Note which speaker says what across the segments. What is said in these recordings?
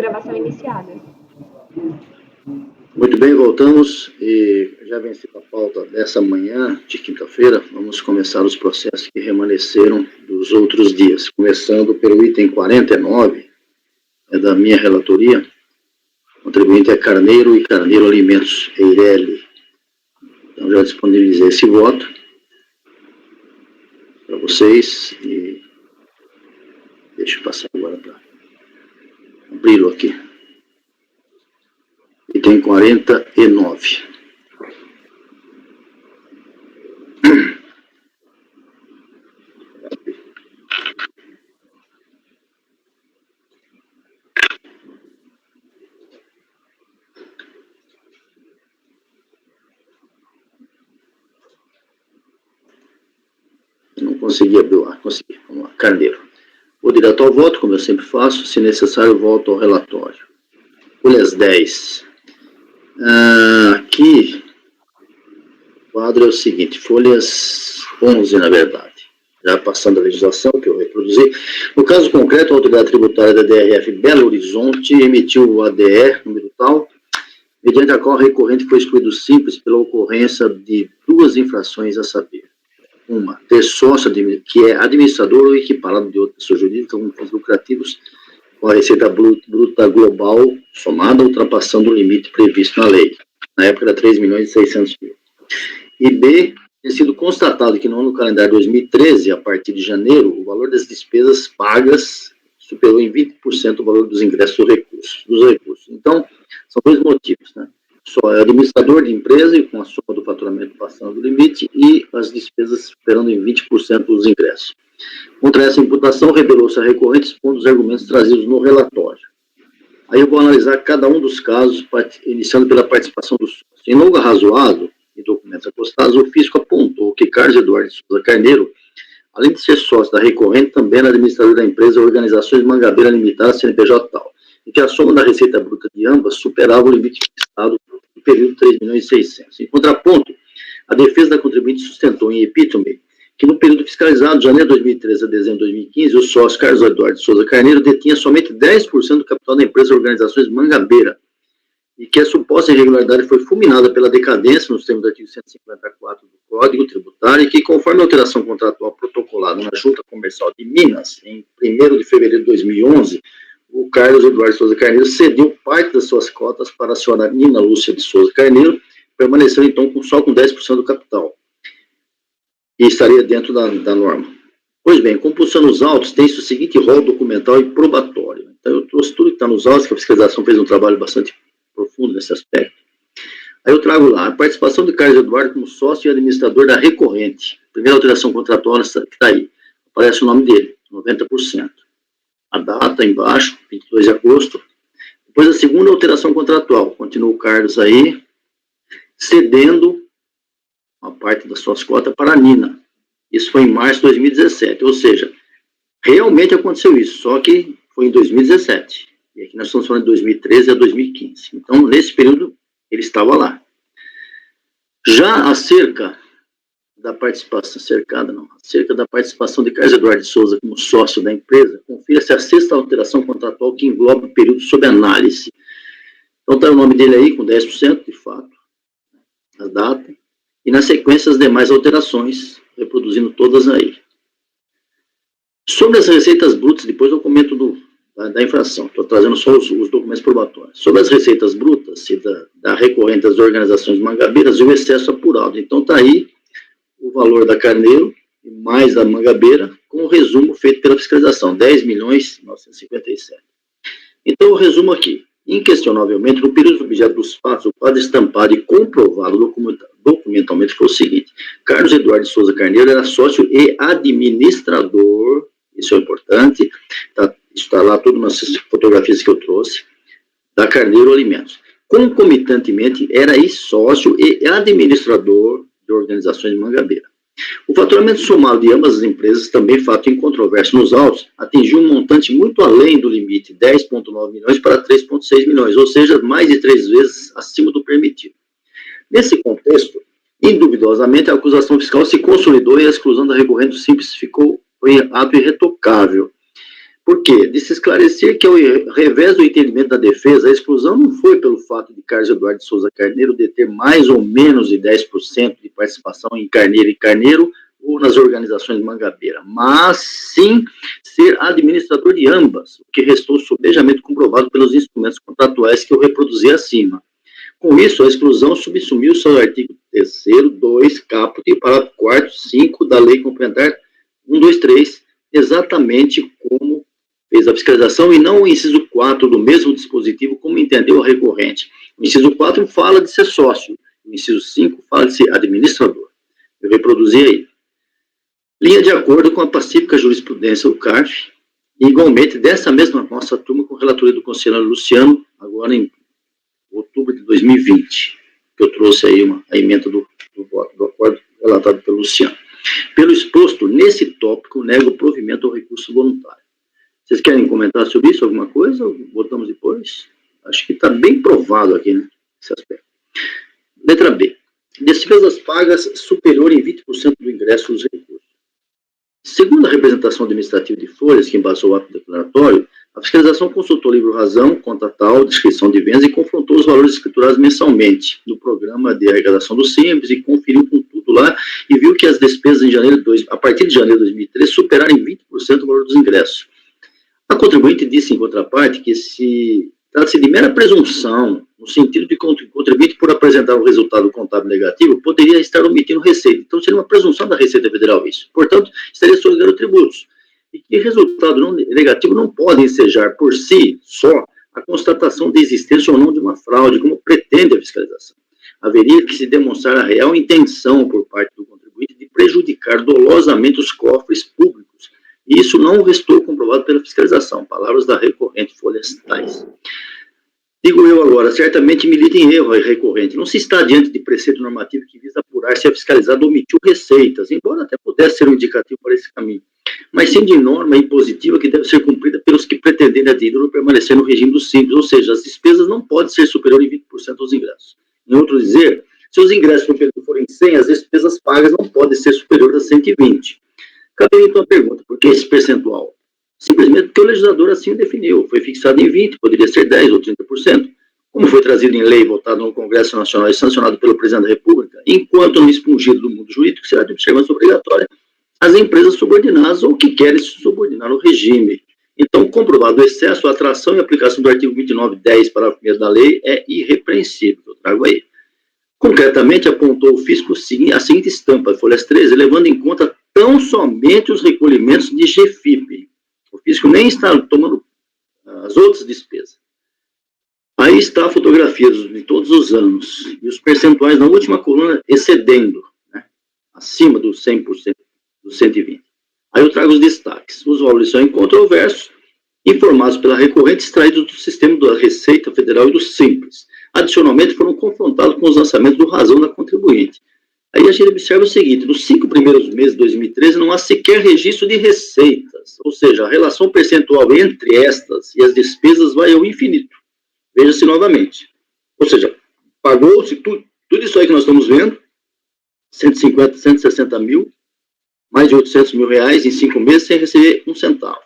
Speaker 1: Gravação iniciada.
Speaker 2: Muito bem, voltamos e já vencendo a pauta dessa manhã de quinta-feira, vamos começar os processos que remanesceram dos outros dias, começando pelo item 49, é da minha relatoria, o contribuinte é Carneiro e Carneiro Alimentos, Eireli. Então já disponibilizei esse voto para vocês e deixa eu passar agora para abri-lo aqui. Item 49. Não consegui abrir o ar, consegui. Vamos lá, Carneiro. Vou direto ao voto, como eu sempre faço, se necessário, volto ao relatório. Folhas 10. Aqui, o quadro é o seguinte, folhas 11, na verdade. Já passando a legislação, que eu reproduzi. No caso concreto, a autoridade tributária da DRF Belo Horizonte emitiu o ADE, número tal, mediante a qual o recorrente foi excluído simples pela ocorrência de duas infrações a saber. Uma, ter sócio que é administrador ou equiparado de outra pessoa jurídica com fins lucrativos com a receita bruta global somada, ultrapassando o limite previsto na lei. Na época era 3.600.000. E B, ter sido constatado que no ano calendário 2013, a partir de janeiro, o valor das despesas pagas superou em 20% o valor dos ingressos dos recursos. Então, são dois motivos, né? Só é administrador de empresa e com a soma do faturamento passando do limite e as despesas superando em 20% dos ingressos. Contra essa imputação, revelou-se a recorrente expondo os argumentos trazidos no relatório. Aí eu vou analisar cada um dos casos, iniciando pela participação do sócio. Em longo arrazoado e documentos acostados, o físico apontou que Carlos Eduardo de Souza Carneiro, além de ser sócio da recorrente, também era administrador da empresa Organizações Mangabeira Limitada, CNPJ tal, e que a soma da receita bruta de ambas superava o limite fixado no período de 3.600.000. Em contraponto, a defesa da contribuinte sustentou em epítome que no período fiscalizado, de janeiro de 2013 a dezembro de 2015, o sócio Carlos Eduardo de Souza Carneiro detinha somente 10% do capital da empresa Organizações Mangabeira, e que a suposta irregularidade foi fulminada pela decadência nos termos do artigo 154 do Código Tributário, e que, conforme a alteração contratual protocolada na Junta Comercial de Minas, em 1º de fevereiro de 2011, o Carlos Eduardo de Souza Carneiro cedeu parte das suas cotas para a senhora Nina Lúcia de Souza Carneiro, permanecendo então só com 10% do capital, e estaria dentro da norma. Pois bem, compulsão nos autos tem-se o seguinte rol documental e probatório. Então eu trouxe tudo que está nos autos, que a fiscalização fez um trabalho bastante profundo nesse aspecto. Aí eu trago lá a participação de Carlos Eduardo como sócio e administrador da recorrente. Primeira alteração contratual que está aí. Aparece o nome dele, 90%. A data embaixo, 22 de agosto. Depois a segunda alteração contratual. Continua o Carlos aí, cedendo uma parte das suas cotas para a Nina. Isso foi em março de 2017. Ou seja, realmente aconteceu isso, só que foi em 2017. E aqui nós estamos falando de 2013 a 2015. Então, nesse período, ele estava lá. Já acerca da participação, acerca da participação de Carlos Eduardo de Souza como sócio da empresa, confira-se a sexta alteração contratual que engloba o período sob análise. Então, está o nome dele aí com 10%, de fato, a data, e na sequência as demais alterações, reproduzindo todas aí. Sobre as receitas brutas, depois eu comento da infração, estou trazendo só os documentos probatórios. Sobre as receitas brutas e da recorrente das organizações mangabeiras e o excesso apurado. Então está aí o valor da Carneiro, mais da Mangabeira, com o resumo feito pela fiscalização, 10.957.000. Então eu resumo aqui. Inquestionavelmente, no período objeto dos fatos, o quadro estampado e comprovado documentalmente foi o seguinte: Carlos Eduardo de Souza Carneiro era sócio e administrador, isso é importante, está lá tudo nas fotografias que eu trouxe, da Carneiro Alimentos. Concomitantemente, era sócio e administrador de organizações Mangabeira. O faturamento somado de ambas as empresas, também fato incontroverso nos autos, atingiu um montante muito além do limite, 10,9 milhões para 3,6 milhões, ou seja, mais de 3 vezes acima do permitido. Nesse contexto, induvidosamente, a acusação fiscal se consolidou e a exclusão da recorrente simples foi ato irretocável. Por quê? De se esclarecer que, ao revés do entendimento da defesa, a exclusão não foi pelo fato de Carlos Eduardo de Souza Carneiro deter mais ou menos de 10% de participação em Carneiro e Carneiro ou nas organizações de Mangabeira, mas sim ser administrador de ambas, o que restou sobejamente comprovado pelos instrumentos contratuais que eu reproduzi acima. Com isso, a exclusão subsumiu-se ao artigo 3º, 2, caput, parágrafo 4º, 5 da Lei Complementar 123, exatamente como fez a fiscalização, e não o inciso 4 do mesmo dispositivo, como entendeu a recorrente. O inciso 4 fala de ser sócio, o inciso 5 fala de ser administrador. Eu reproduzi aí. Linha de acordo com a pacífica jurisprudência do CARF, e igualmente dessa mesma nossa turma com relatoria do conselheiro Luciano, agora em outubro de 2020, que eu trouxe aí a emenda do voto do acordo relatado pelo Luciano. Pelo exposto, nesse tópico, nego o provimento ao recurso voluntário. Vocês querem comentar sobre isso, alguma coisa? Ou votamos depois? Acho que está bem provado aqui, né, esse aspecto. Letra B. Despesas pagas superior em 20% do ingresso dos recursos. Segundo a representação administrativa de folhas, que embasou o ato declaratório, a fiscalização consultou o livro Razão, Conta Tal, Descrição de Vendas e confrontou os valores escriturados mensalmente no programa de arrecadação do Simples e conferiu com tudo lá e viu que as despesas a partir de janeiro de 2013 superaram em 20% o valor dos ingressos. A contribuinte disse, em contraparte, que trata-se de mera presunção, no sentido de que o contribuinte, por apresentar um resultado contábil negativo, poderia estar omitindo receita. Então, seria uma presunção da Receita Federal isso. Portanto, estaria sonegados tributos. E que resultado negativo não pode ensejar, por si só, a constatação de existência ou não de uma fraude, como pretende a fiscalização. Haveria que se demonstrar a real intenção por parte do contribuinte de prejudicar dolosamente os cofres públicos. E isso não restou comprovado pela fiscalização. Palavras da recorrente, folhas tais. Digo eu agora, certamente milita em erro a recorrente. Não se está diante de preceito normativo que visa apurar se a fiscalizada omitiu receitas, embora até pudesse ser um indicativo para esse caminho, mas sim de norma impositiva que deve ser cumprida pelos que pretendem adquirir ou permanecer no regime do Simples, ou seja, as despesas não podem ser superiores em 20% dos ingressos. Em outro dizer, se os ingressos no período forem 100, as despesas pagas não podem ser superiores a 120. Cabe então a pergunta, por que esse percentual? Simplesmente porque o legislador assim o definiu. Foi fixado em 20%, poderia ser 10% ou 30%. Como foi trazido em lei, votado no Congresso Nacional e sancionado pelo Presidente da República, enquanto não expungido do mundo jurídico, será de observância obrigatória às empresas subordinadas ou que querem se subordinar ao regime. Então, comprovado o excesso, a atração e aplicação do artigo 29.10, parágrafo 1º da lei, é irrepreensível. Eu trago aí. Concretamente, apontou o fisco a seguinte estampa, folhas 13, levando em conta tão somente os recolhimentos de GFIP. O fisco nem está tomando as outras despesas. Aí está a fotografia de todos os anos, e os percentuais na última coluna excedendo, né, acima dos 100%, dos 120%. Aí eu trago os destaques. Os valores são incontroversos, informados pela recorrente, extraídos do sistema da Receita Federal e do Simples. Adicionalmente, foram confrontados com os lançamentos do Razão da contribuinte. Aí a gente observa o seguinte, nos 5 primeiros meses de 2013 não há sequer registro de receitas, ou seja, a relação percentual entre estas e as despesas vai ao infinito. Veja-se novamente. Ou seja, pagou-se tudo isso aí que nós estamos vendo, 150, 160 mil, mais de 800 mil reais em 5 meses sem receber um centavo.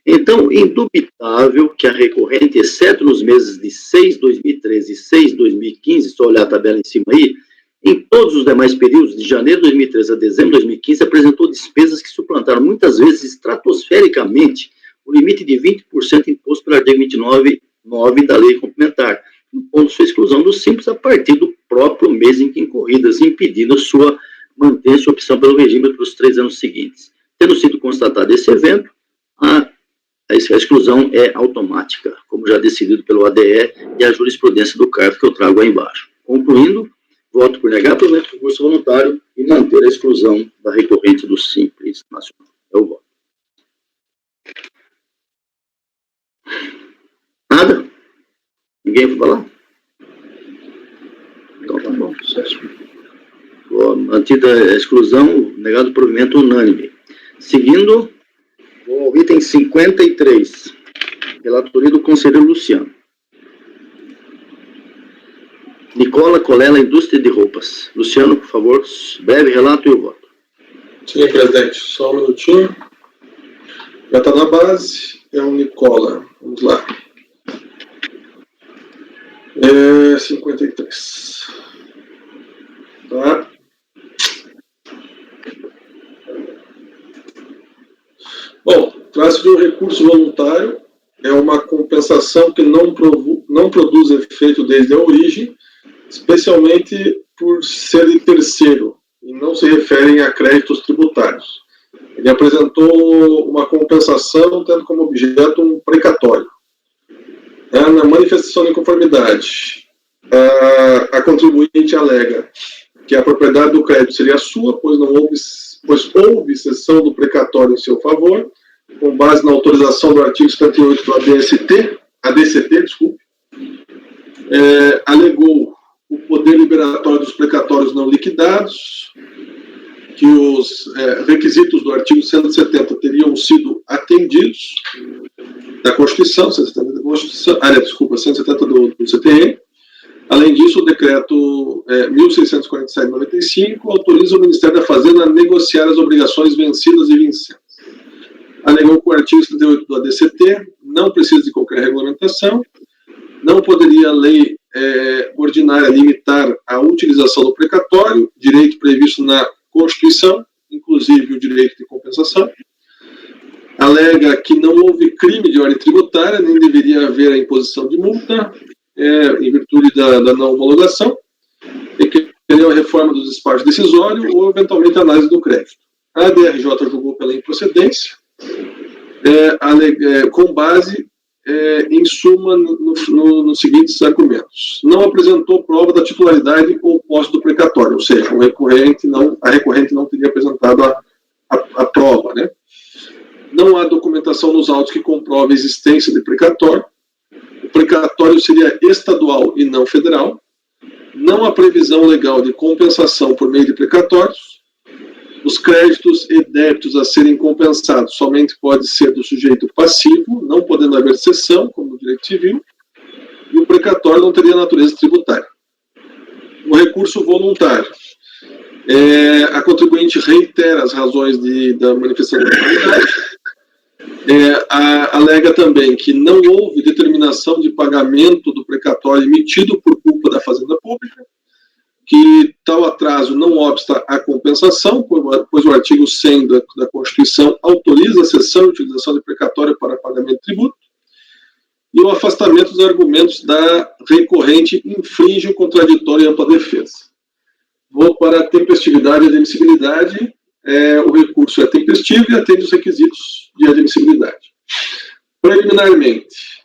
Speaker 2: Então, indubitável que a recorrente, exceto nos meses de 6 de 2013 e 6 de 2015, só olhar a tabela em cima aí, em todos os demais períodos, de janeiro de 2013 a dezembro de 2015, apresentou despesas que suplantaram muitas vezes estratosfericamente o limite de 20% imposto pelo artigo 29.9 da Lei Complementar, impondo sua exclusão do Simples a partir do próprio mês em que incorridas, impedindo manter sua opção pelo regime para os 3 anos seguintes. Tendo sido constatado esse evento, a exclusão é automática, como já decidido pelo ADE e a jurisprudência do CARF que eu trago aí embaixo. Concluindo, voto por negar provimento do recurso voluntário e manter a exclusão da recorrente do Simples Nacional. É o voto. Nada? Ninguém vai falar? Então tá bom. Mantida a exclusão, negado o provimento unânime. Seguindo, vou ao item 53, relatoria do conselheiro Luciano. Nicola Colela, Indústria de Roupas. Luciano, por favor, breve relato e o voto.
Speaker 1: Sim, presidente, só um minutinho. Já está na base. é o Nicola. Vamos lá. 53. Tá? Bom, trata-se de um recurso voluntário, é uma compensação que não produz efeito desde a origem, especialmente por ser de terceiro, e não se referem a créditos tributários. Ele apresentou uma compensação tendo como objeto um precatório. Na manifestação de inconformidade, a contribuinte alega que a propriedade do crédito seria sua, pois houve cessão do precatório em seu favor, com base na autorização do artigo 78 do ADCT, alegou o poder liberatório dos precatórios não liquidados, que os requisitos do artigo 170 teriam sido atendidos da Constituição, 170 do CTN. Além disso, o decreto 1647/95 autoriza o Ministério da Fazenda a negociar as obrigações vencidas e vincentes. Alegou que o artigo 78 do ADCT não precisa de qualquer regulamentação, não poderia a lei ordinária limitar a utilização do precatório, direito previsto na Constituição, inclusive o direito de compensação. Alega que não houve crime de ordem tributária, nem deveria haver a imposição de multa, em virtude da não homologação, e que a reforma do despacho decisório ou, eventualmente, a análise do crédito. A DRJ julgou pela improcedência, com base, em suma, nos seguintes argumentos. Não apresentou prova da titularidade ou posse do precatório, ou seja, a recorrente não teria apresentado a prova, né? Não há documentação nos autos que comprove a existência de precatório. O precatório seria estadual e não federal. Não há previsão legal de compensação por meio de precatórios. Os créditos e débitos a serem compensados somente pode ser do sujeito passivo, não podendo haver cessão, como no direito civil, e o precatório não teria natureza tributária. O recurso voluntário. A contribuinte reitera as razões da manifestação da inconformidade. Alega também que não houve determinação de pagamento do precatório emitido por culpa da Fazenda Pública, que tal atraso não obsta à compensação, pois o artigo 100 da Constituição autoriza a cessão e utilização de precatório para pagamento de tributo, e o afastamento dos argumentos da recorrente infringe o contraditório e ampla defesa. Vou para a tempestividade e admissibilidade. O recurso é tempestivo e atende os requisitos de admissibilidade. Preliminarmente,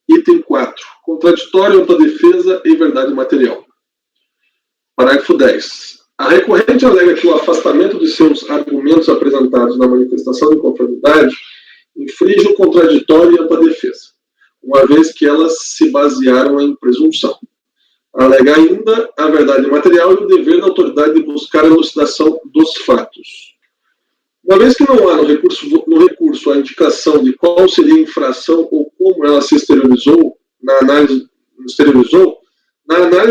Speaker 1: item 4, contraditório, ampla defesa e verdade material. Parágrafo 10. A recorrente alega que o afastamento de seus argumentos apresentados na manifestação de inconformidade infringe o contraditório e ampla defesa, uma vez que elas se basearam em presunção. Alega ainda a verdade material e o dever da autoridade de buscar a elucidação dos fatos. Uma vez que não há no recurso a indicação de qual seria a infração ou como ela se exteriorizou, na análise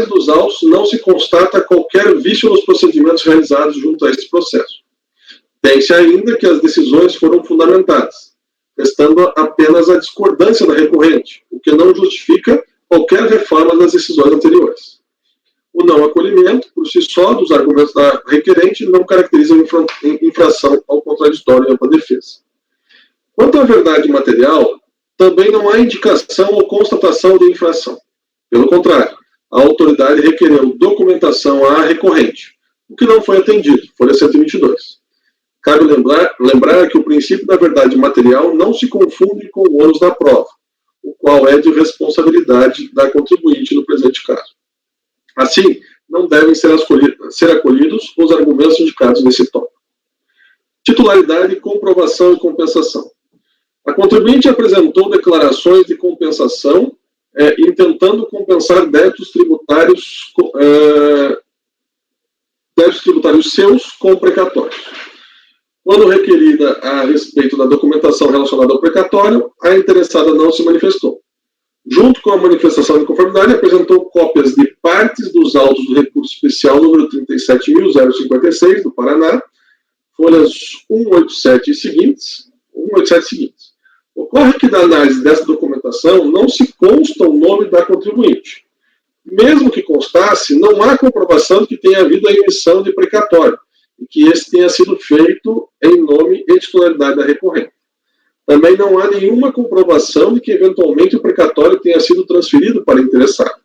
Speaker 1: dos autos não se constata qualquer vício nos procedimentos realizados junto a este processo. Tem-se ainda que as decisões foram fundamentadas, restando apenas a discordância da recorrente, o que não justifica qualquer reforma das decisões anteriores. O não acolhimento, por si só, dos argumentos da requerente não caracteriza infração ao contraditório e ampla defesa. Quanto à verdade material, também não há indicação ou constatação de infração. Pelo contrário, a autoridade requereu documentação à recorrente, o que não foi atendido, folha 122. Cabe lembrar que o princípio da verdade material não se confunde com o ônus da prova, o qual é de responsabilidade da contribuinte no presente caso. Assim, não devem ser acolhidos os argumentos indicados nesse tópico. Titularidade, comprovação e compensação. A contribuinte apresentou declarações de compensação intentando compensar débitos tributários seus com precatórios. Quando requerida a respeito da documentação relacionada ao precatório, a interessada não se manifestou. Junto com a manifestação de conformidade, apresentou cópias de partes dos autos do recurso especial número 37.056, do Paraná, folhas 187 seguintes, Ocorre que na análise dessa documentação não se consta o nome da contribuinte. Mesmo que constasse, não há comprovação de que tenha havido a emissão de precatório e que esse tenha sido feito em nome e titularidade da recorrente. Também não há nenhuma comprovação de que eventualmente o precatório tenha sido transferido para interessado.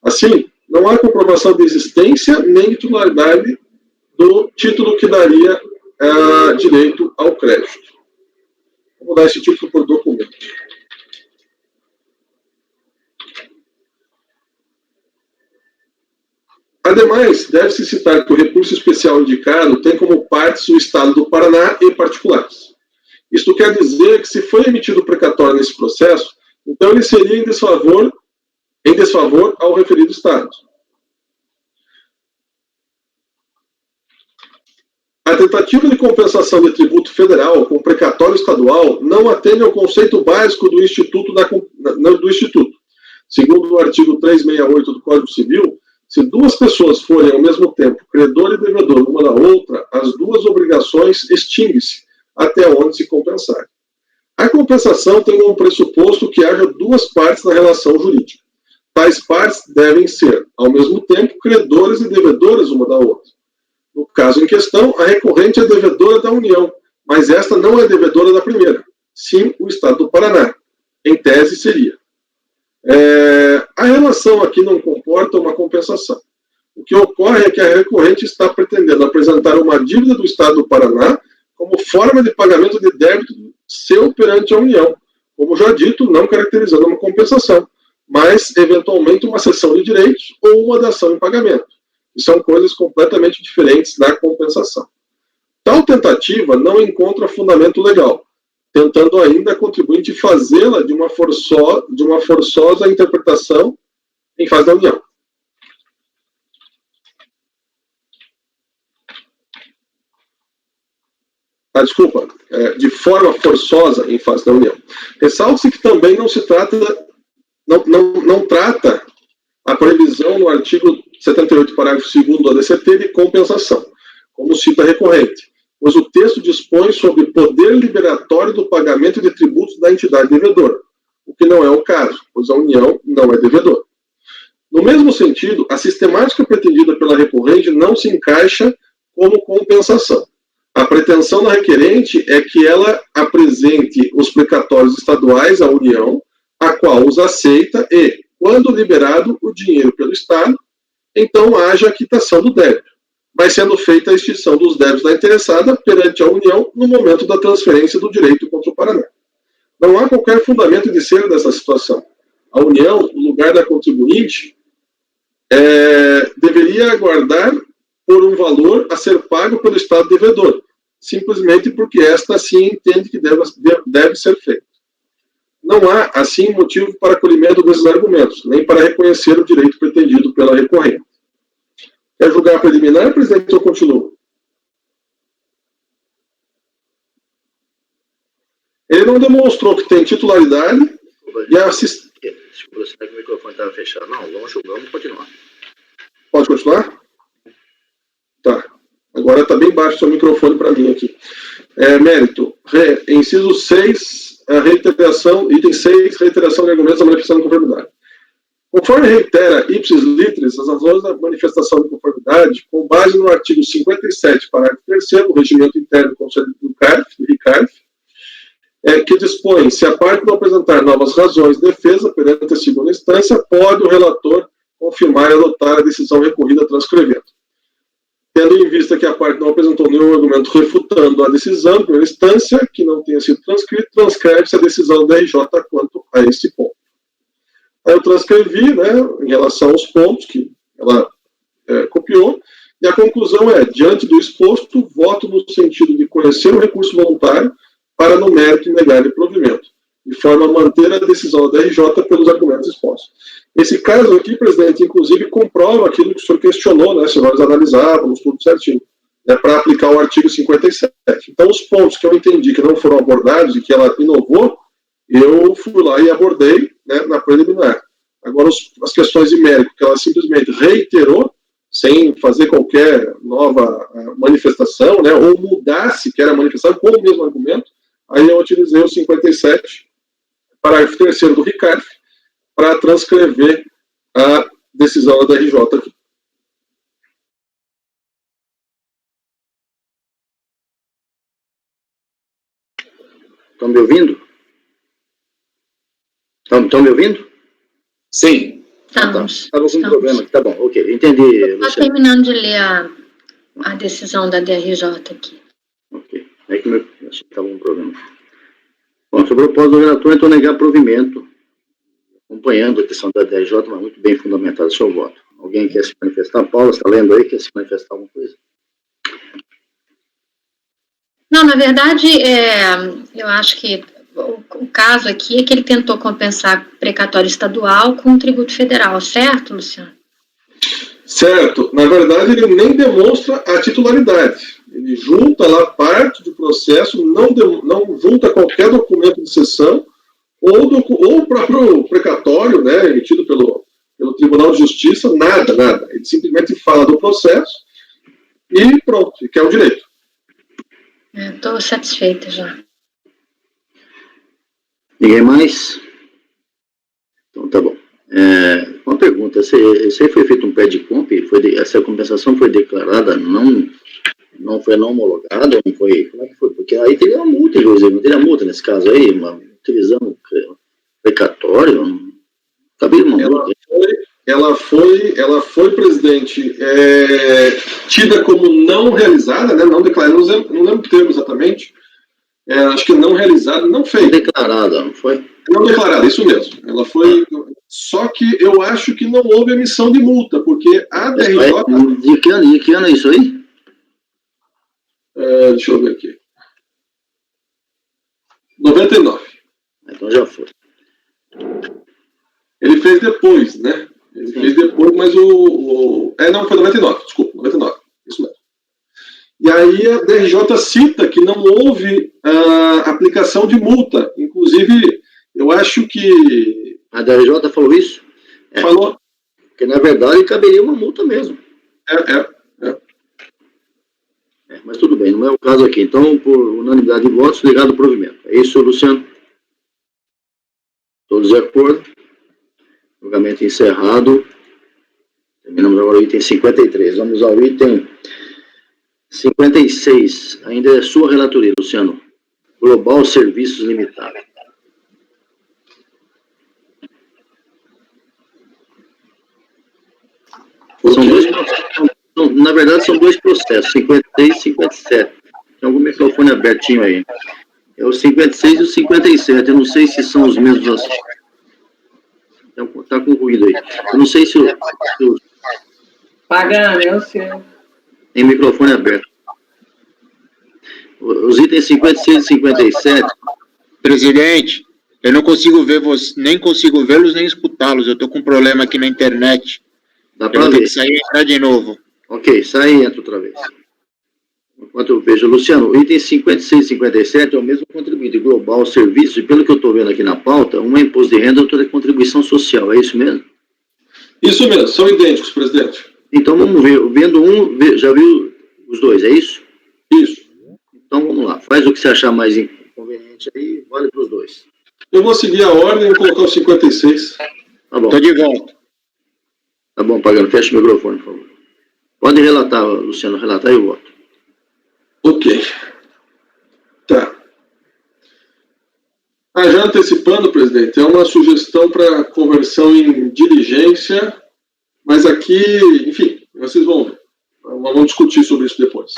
Speaker 1: Assim, não há comprovação de existência nem de titularidade do título que daria direito ao crédito. Vou dar esse título por documento. Ademais, deve-se citar que o recurso especial indicado tem como partes o Estado do Paraná e particulares. Isto quer dizer que, se foi emitido o precatório nesse processo, então ele seria em desfavor ao referido Estado. A tentativa de compensação de tributo federal com precatório estadual não atende ao conceito básico do Instituto. Segundo o artigo 368 do Código Civil, se duas pessoas forem ao mesmo tempo credor e devedor uma da outra, as duas obrigações extinguem-se até onde se compensar. A compensação tem como pressuposto que haja duas partes na relação jurídica. Tais partes devem ser, ao mesmo tempo, credores e devedoras uma da outra. No caso em questão, a recorrente é devedora da União, mas esta não é devedora da primeira. Sim, o Estado do Paraná. Em tese, seria. A relação aqui não comporta uma compensação. O que ocorre é que a recorrente está pretendendo apresentar uma dívida do Estado do Paraná como forma de pagamento de débito seu perante a União, como já dito, não caracterizando uma compensação, mas, eventualmente, uma cessão de direitos ou uma dação em pagamento, que são coisas completamente diferentes da compensação. Tal tentativa não encontra fundamento legal, tentando ainda a contribuinte fazê-la de uma forçosa interpretação em fase da União. De forma forçosa em face da União. Ressalta-se que também não se trata, não trata a previsão no artigo 78, parágrafo 2º do ADCT de compensação, como cita a recorrente, pois o texto dispõe sobre poder liberatório do pagamento de tributos da entidade devedora, o que não é o caso, pois a União não é devedora. No mesmo sentido, a sistemática pretendida pela recorrente não se encaixa como compensação. A pretensão da requerente é que ela apresente os precatórios estaduais à União, a qual os aceita e, quando liberado o dinheiro pelo Estado, então haja a quitação do débito, mas sendo feita a extinção dos débitos da interessada perante a União no momento da transferência do direito contra o Paraná. Não há qualquer fundamento de ser dessa situação. A União, no lugar da contribuinte, deveria aguardar por um valor a ser pago pelo Estado devedor, simplesmente porque esta assim entende que deve ser feito. Não há, assim, motivo para acolhimento desses argumentos, nem para reconhecer o direito pretendido pela recorrente. Quer julgar preliminar, presidente, ou continuo? Ele não demonstrou que tem titularidade e assistência.
Speaker 2: Desculpa, será que o microfone estava fechado? Não, vamos continuar.
Speaker 1: Pode continuar? Tá. Agora está bem baixo o seu microfone para mim aqui. Mérito. Inciso 6, a reiteração, item 6, reiteração de argumentos da manifestação de conformidade. Conforme reitera ipsis literis as razões da manifestação de conformidade, com base no artigo 57, parágrafo 3º, do Regimento Interno do Conselho do RICARF, que dispõe, se a parte não apresentar novas razões de defesa perante a segunda instância, pode o relator confirmar e adotar a decisão recorrida transcrevendo. Tendo em vista que a parte não apresentou nenhum argumento refutando a decisão, em primeira instância, que não tenha sido transcrito, transcreve-se a decisão da RJ quanto a esse ponto. Aí eu transcrevi, em relação aos pontos que ela copiou, e a conclusão é, diante do exposto, voto no sentido de conhecer o recurso voluntário para, no mérito, negar-lhe provimento, de forma a manter a decisão da RJ pelos argumentos expostos. Esse caso aqui, presidente, inclusive, comprova aquilo que o senhor questionou, se nós analisávamos tudo certinho, para aplicar o artigo 57. Então, os pontos que eu entendi que não foram abordados e que ela inovou, eu fui lá e abordei na preliminar. Agora, as questões de mérito, que ela simplesmente reiterou, sem fazer qualquer nova manifestação, ou mudasse que era manifestação com o mesmo argumento, aí eu utilizei o 57 parágrafo 3º do RICAF, para transcrever a decisão da DRJ aqui.
Speaker 2: Estão me ouvindo? Estão me ouvindo?
Speaker 3: Sim.
Speaker 2: Estamos. Estava com um problema. Tá bom, ok. Entendi.
Speaker 4: Estou terminando de ler a decisão da DRJ aqui.
Speaker 2: Ok. É que eu achei que estava um problema. Bom, sobre a proposta do relator, então negar provimento, acompanhando a questão da DRJ, mas muito bem fundamentado o seu voto. Alguém quer se manifestar? Paula, está lendo aí? Quer se manifestar alguma coisa?
Speaker 4: Não, na verdade, eu acho que o caso aqui é que ele tentou compensar precatório estadual com tributo federal, certo, Luciano?
Speaker 1: Certo. Na verdade, ele nem demonstra a titularidade. Ele junta lá parte do processo, não junta qualquer documento de cessão, ou o próprio precatório, né, emitido pelo Tribunal de Justiça, nada. Ele simplesmente fala do processo e pronto, e quer o direito.
Speaker 4: Estou satisfeita já.
Speaker 2: Ninguém mais? Então tá bom. Uma pergunta, isso aí foi feito um pé de comp? Essa compensação foi declarada, não foi não homologada, não foi? Como é que foi? Porque aí teria uma multa, José, não teria multa nesse caso aí, utilizando precatório, não cabia uma multa.
Speaker 1: Ela foi, presidente, tida como não realizada, né, não declarada, não lembro o termo exatamente, acho que não realizada, não feita.
Speaker 2: Declarada, não foi?
Speaker 1: Não declarada, isso mesmo. Ela foi. Só que eu acho que não houve emissão de multa, porque a DRJ.
Speaker 2: De que ano é isso aí?
Speaker 1: Deixa eu ver aqui. 99.
Speaker 2: Então já foi.
Speaker 1: Ele fez depois, né? Ele fez depois, mas não, foi 99, desculpa, 99. Isso mesmo. E aí a DRJ cita que não houve aplicação de multa. Inclusive, eu acho que...
Speaker 2: A DRJ falou isso?
Speaker 1: Falou.
Speaker 2: Porque, na verdade, caberia uma multa mesmo. Mas tudo bem, não é o caso aqui. Então, por unanimidade de votos, ligado ao provimento. É isso, Luciano? Todos de acordo? Julgamento encerrado. Terminamos agora o item 53. Vamos ao item 56. Ainda é sua relatoria, Luciano. Global Serviços Limitado. Na verdade, são dois processos, 56 e 57. Tem algum microfone abertinho aí. É o 56 e o 57. Eu não sei se são os mesmos. Está com ruído aí. Eu não sei se
Speaker 3: Pagando, eu sei.
Speaker 2: Tem microfone aberto. Os itens 56 e 57.
Speaker 5: Presidente, eu não consigo ver nem consigo vê-los nem escutá-los. Eu estou com um problema aqui na internet.
Speaker 2: Dá para ver.
Speaker 5: Ter que sair e entrar de novo.
Speaker 2: Ok, sai e entra outra vez. Enquanto eu vejo, Luciano, o item 56 e 57 é o mesmo contribuinte global serviço, e pelo que eu estou vendo aqui na pauta, um é imposto de renda, outra é contribuição social, é isso mesmo?
Speaker 1: Isso mesmo, são idênticos, presidente.
Speaker 2: Então vamos ver, vendo já viu os dois, é isso?
Speaker 1: Isso.
Speaker 2: Então vamos lá, faz o que você achar mais conveniente aí, vale para os dois.
Speaker 1: Eu vou seguir a ordem e vou colocar o 56.
Speaker 2: Tá bom.
Speaker 5: Estou de volta.
Speaker 2: Tá bom, Pagano, fecha o microfone, por favor. Pode relatar, Luciano, relatar aí o voto.
Speaker 1: Ok. Tá. Já antecipando, presidente, é uma sugestão para conversão em diligência, mas aqui, enfim, vocês vão ver. Vamos discutir sobre isso depois.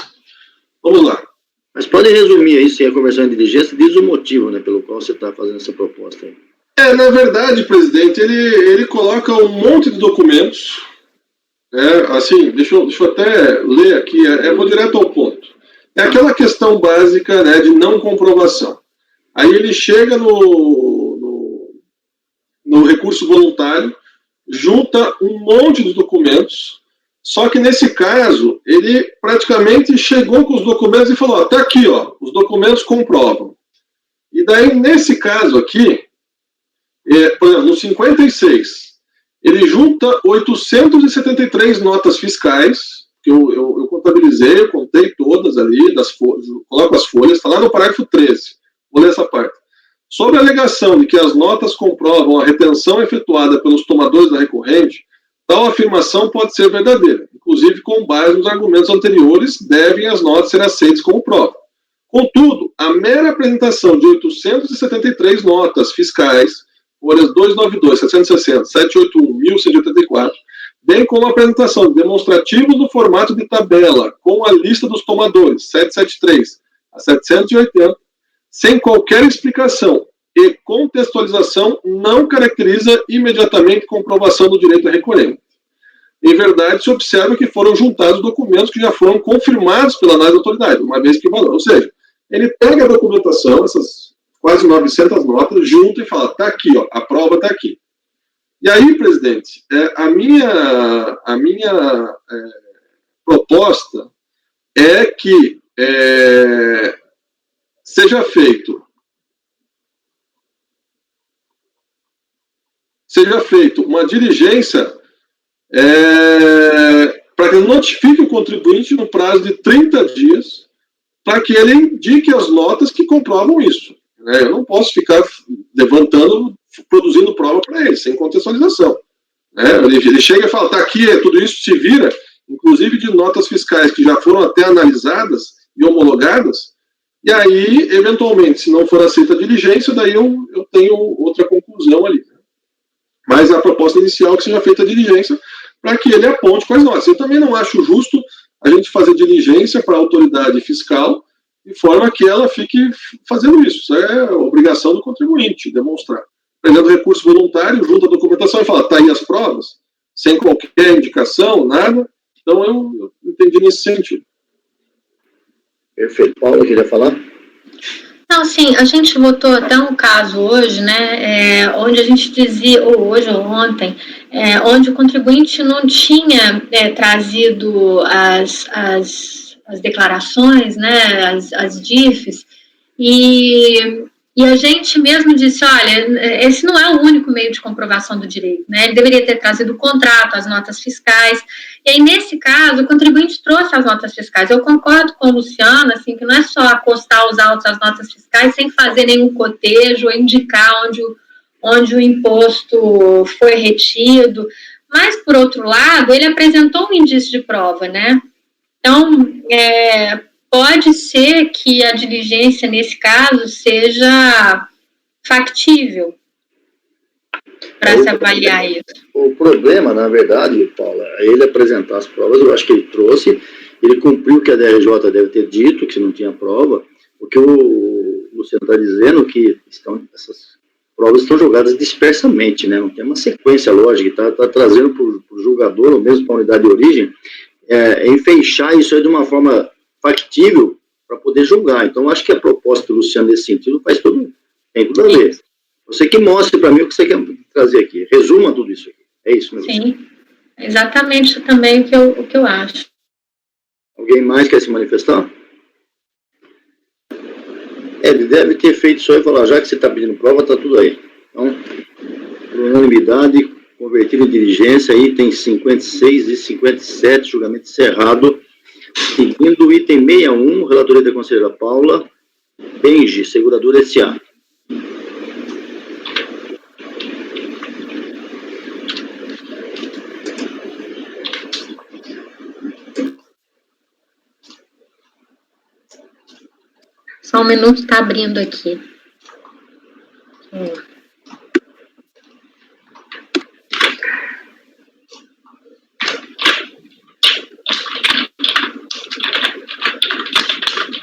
Speaker 1: Vamos lá.
Speaker 2: Mas pode resumir aí, se é conversão em diligência, diz o motivo, né, pelo qual você está fazendo essa proposta aí.
Speaker 1: Na verdade, presidente, ele coloca um monte de documentos, assim, deixa eu até ler aqui, vou direto ao ponto. É aquela questão básica, né, de não comprovação. Aí ele chega no recurso voluntário, junta um monte de documentos, só que nesse caso, ele praticamente chegou com os documentos e falou, tá aqui, ó, os documentos comprovam. E daí, nesse caso aqui, por exemplo, no 56, ele junta 873 notas fiscais, que eu contabilizei, eu contei todas ali, coloco as folhas, está lá no parágrafo 13, vou ler essa parte. Sob a alegação de que as notas comprovam a retenção efetuada pelos tomadores da recorrente, tal afirmação pode ser verdadeira. Inclusive, com base nos argumentos anteriores, devem as notas ser aceitas como prova. Contudo, a mera apresentação de 873 notas fiscais, folhas 292, 760, 781, 1184, bem como a apresentação de demonstrativos no formato de tabela, com a lista dos tomadores, 773 a 780, sem qualquer explicação e contextualização, não caracteriza imediatamente comprovação do direito à recorrente. Em verdade, se observa que foram juntados documentos que já foram confirmados pela análise da autoridade, uma vez que o valor, ou seja, ele pega a documentação, essas quase 900 notas, junta e fala, está aqui, ó, a prova está aqui. E aí, presidente, a minha proposta é que seja feito uma diligência para que notifique o contribuinte no prazo de 30 dias para que ele indique as notas que comprovam isso. Né? Eu não posso ficar levantando, produzindo prova para ele, sem contextualização. Né? Ele chega e fala, está aqui, tudo isso se vira, inclusive de notas fiscais que já foram até analisadas e homologadas, e aí, eventualmente, se não for aceita a diligência, daí eu tenho outra conclusão ali. Mas a proposta inicial é que seja feita a diligência para que ele aponte quais notas. Eu também não acho justo a gente fazer diligência para a autoridade fiscal de forma que ela fique fazendo isso. Isso é obrigação do contribuinte, demonstrar. Apresenta recurso voluntário, junta a documentação e fala, está aí as provas, sem qualquer indicação, nada. Então, eu entendi nesse sentido.
Speaker 2: Perfeito. Paula, queria falar?
Speaker 4: Não, sim, a gente votou até um caso hoje, né, onde a gente dizia, ou hoje ou ontem, onde o contribuinte não tinha trazido as declarações, né, as DIFs, e a gente mesmo disse, olha, esse não é o único meio de comprovação do direito, né, ele deveria ter trazido o contrato, as notas fiscais, e aí, nesse caso, o contribuinte trouxe as notas fiscais. Eu concordo com o Luciano, assim, que não é só acostar os autos às notas fiscais sem fazer nenhum cotejo ou indicar onde o imposto foi retido, mas, por outro lado, ele apresentou um indício de prova, né? Então, pode ser que a diligência, nesse caso, seja factível para se avaliar isso.
Speaker 2: O problema, na verdade, Paula, é ele apresentar as provas. Eu acho que ele trouxe, ele cumpriu o que a DRJ deve ter dito, que não tinha prova, porque o Luciano está dizendo que essas provas estão jogadas dispersamente, né? Não tem uma sequência lógica, está trazendo para o julgador, ou mesmo para a unidade de origem, enfeixar isso aí de uma forma factível para poder julgar. Então, acho que a proposta do Luciano nesse sentido tem tudo a ver. Você que mostre para mim o que você quer trazer aqui. Resuma tudo isso aqui. É isso mesmo?
Speaker 4: Sim, exatamente também o que eu acho.
Speaker 2: Alguém mais quer se manifestar? Ele deve ter feito isso aí e falar, já que você está pedindo prova, está tudo aí. Então, por unanimidade, convertido em diligência, itens 56 e 57, julgamento encerrado. Seguindo o item 61, relatoria da conselheira Paula, Benji, seguradora S.A.
Speaker 4: Só um minuto, está abrindo aqui.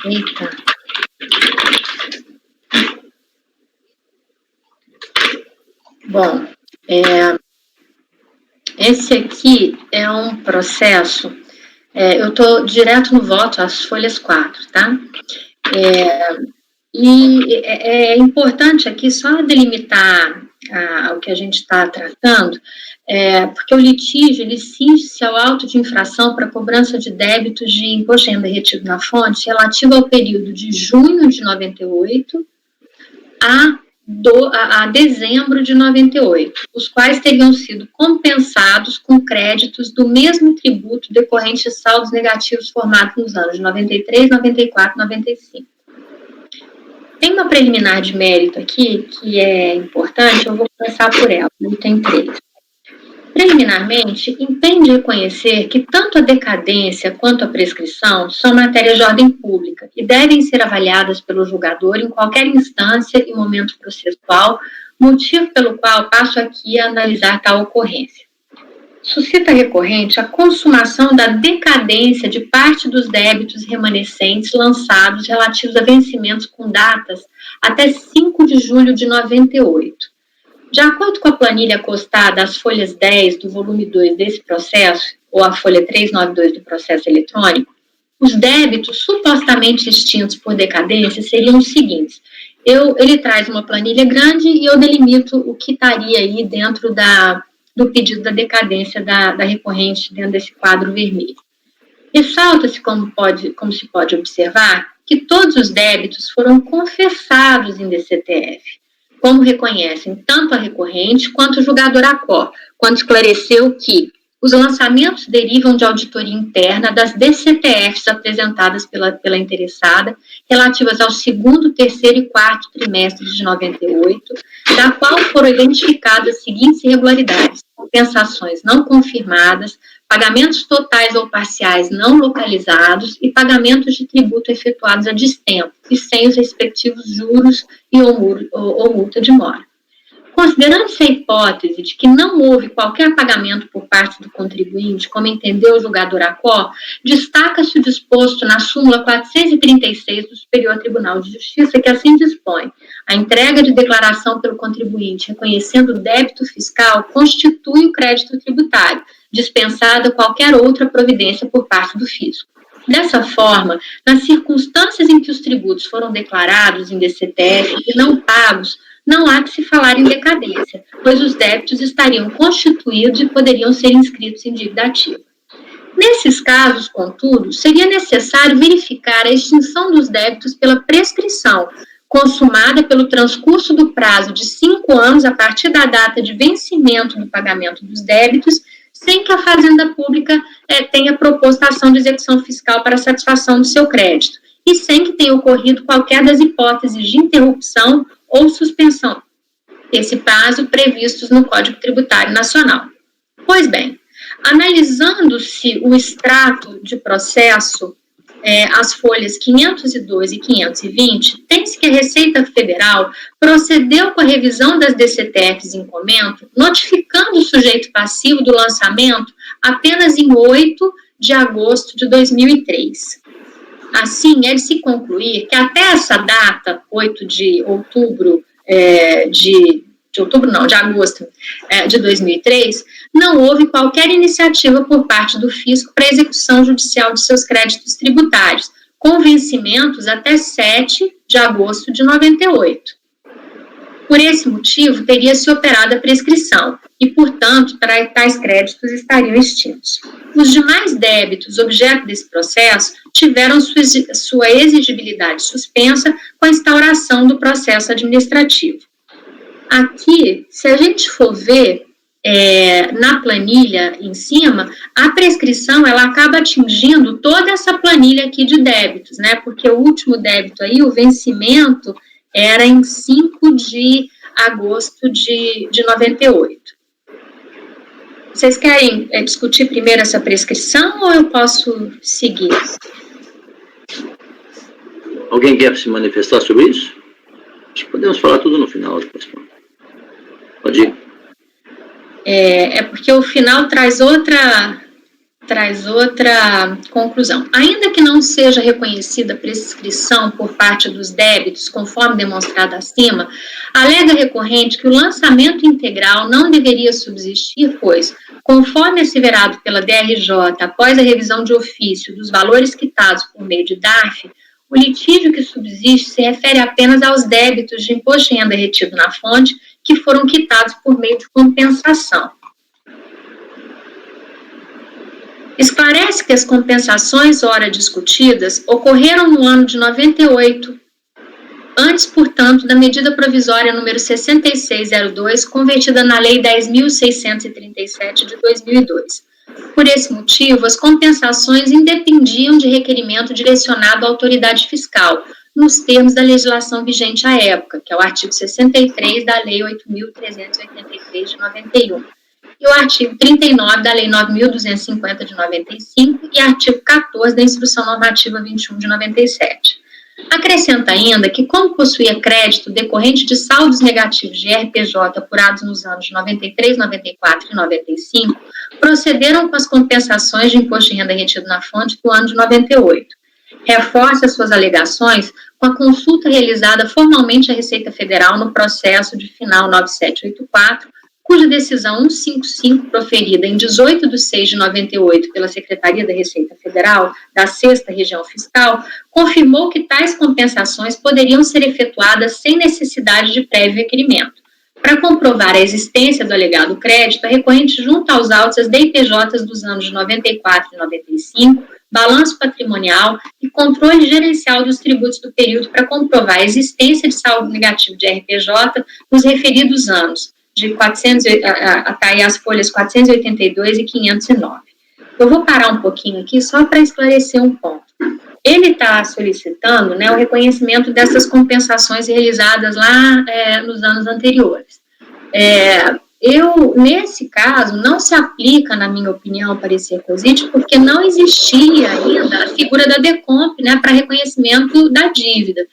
Speaker 4: Eita. Bom, esse aqui é um processo, eu estou direto no voto, as folhas 4, tá? E é importante aqui só delimitar o que a gente está tratando, porque o litígio, ele cinge-se ao auto de infração para cobrança de débitos de imposto de renda retido na fonte relativo ao período de junho de 98 a dezembro de 98, os quais teriam sido compensados com créditos do mesmo tributo decorrente de saldos negativos formados nos anos de 93, 94 e 95. Tem uma preliminar de mérito aqui, que é importante, eu vou começar por ela, tem 3. Preliminarmente, impende reconhecer que tanto a decadência quanto a prescrição são matérias de ordem pública e devem ser avaliadas pelo julgador em qualquer instância e momento processual, motivo pelo qual passo aqui a analisar tal ocorrência. Suscita recorrente a consumação da decadência de parte dos débitos remanescentes lançados relativos a vencimentos com datas até 5 de julho de 98. De acordo com a planilha acostada às folhas 10 do volume 2 desse processo, ou a folha 392 do processo eletrônico, os débitos supostamente extintos por decadência seriam os seguintes. Ele traz uma planilha grande e eu delimito o que estaria aí dentro do pedido da decadência da recorrente dentro desse quadro vermelho. Ressalta-se, como se pode observar, que todos os débitos foram confessados em DCTF, como reconhecem tanto a recorrente quanto o julgador ACOR, quando esclareceu que os lançamentos derivam de auditoria interna das DCTFs apresentadas pela interessada, relativas ao 2º, 3º e 4º trimestres de 98, da qual foram identificadas as seguintes irregularidades: compensações não confirmadas, pagamentos totais ou parciais não localizados e pagamentos de tributo efetuados a destempo e sem os respectivos juros e ou multa de mora. Considerando-se a hipótese de que não houve qualquer pagamento por parte do contribuinte, como entendeu o julgador ACOR, destaca-se o disposto na súmula 436 do Superior Tribunal de Justiça, que assim dispõe: a entrega de declaração pelo contribuinte reconhecendo o débito fiscal constitui o crédito tributário, dispensada qualquer outra providência por parte do fisco. Dessa forma, nas circunstâncias em que os tributos foram declarados em DCTF e não pagos, não há que se falar em decadência, pois os débitos estariam constituídos e poderiam ser inscritos em dívida ativa. Nesses casos, contudo, seria necessário verificar a extinção dos débitos pela prescrição, consumada pelo transcurso do prazo de 5 anos a partir da data de vencimento do pagamento dos débitos, sem que a Fazenda Pública tenha proposto a ação de execução fiscal para satisfação do seu crédito, e sem que tenha ocorrido qualquer das hipóteses de interrupção ou suspensão desse prazo previstos no Código Tributário Nacional. Pois bem, analisando-se o extrato de processo, as folhas 502 e 520, tem-se que a Receita Federal procedeu com a revisão das DCTFs em comento, notificando o sujeito passivo do lançamento apenas em 8 de agosto de 2003. Assim, é de se concluir que até essa data, 8 de outubro, de agosto de 2003, não houve qualquer iniciativa por parte do fisco para execução judicial de seus créditos tributários, com vencimentos até 7 de agosto de 98. Por esse motivo, teria-se operado a prescrição e, portanto, tais créditos estariam extintos. Os demais débitos, objeto desse processo, tiveram sua exigibilidade suspensa com a instauração do processo administrativo. Aqui, se a gente for ver na planilha em cima, a prescrição ela acaba atingindo toda essa planilha aqui de débitos, né? Porque o último débito aí, o vencimento, era em 5 de agosto de 98. Vocês querem discutir primeiro essa prescrição ou eu posso seguir?
Speaker 2: Alguém quer se manifestar sobre isso? Acho que podemos falar tudo no final. Pode ir.
Speaker 4: Porque o final traz outra conclusão. Ainda que não seja reconhecida a prescrição por parte dos débitos, conforme demonstrado acima, alega recorrente que o lançamento integral não deveria subsistir, pois, conforme asseverado pela DRJ após a revisão de ofício dos valores quitados por meio de DARF, o litígio que subsiste se refere apenas aos débitos de imposto de renda retido na fonte que foram quitados por meio de compensação. Esclarece que as compensações ora discutidas ocorreram no ano de 98, antes, portanto, da medida provisória número 6602, convertida na Lei 10.637 de 2002. Por esse motivo, as compensações independiam de requerimento direcionado à autoridade fiscal, nos termos da legislação vigente à época, que é o artigo 63 da Lei 8.383 de 91, e o artigo 39 da Lei 9.250 de 95 e artigo 14 da Instrução Normativa 21 de 97. Acrescenta ainda que, como possuía crédito decorrente de saldos negativos de RPJ apurados nos anos de 93, 94 e 95, procederam com as compensações de imposto de renda retido na fonte do ano de 98. Reforça suas alegações com a consulta realizada formalmente à Receita Federal no processo de final 9784, cuja decisão 155, proferida em 18 de 6 de 98 pela Secretaria da Receita Federal, da 6ª Região Fiscal, confirmou que tais compensações poderiam ser efetuadas sem necessidade de prévio requerimento. Para comprovar a existência do alegado crédito, a recorrente junta aos autos as DIPJs dos anos de 94 e 95, balanço patrimonial e controle gerencial dos tributos do período para comprovar a existência de saldo negativo de RPJ nos referidos anos, de 400, até as folhas 482 e 509. Eu vou parar um pouquinho aqui só para esclarecer um ponto. Ele está solicitando, né, o reconhecimento dessas compensações realizadas lá nos anos anteriores. Nesse caso, não se aplica, na minha opinião, parecer COSIT, porque não existia ainda a figura da DECOMP, né, para reconhecimento da dívida.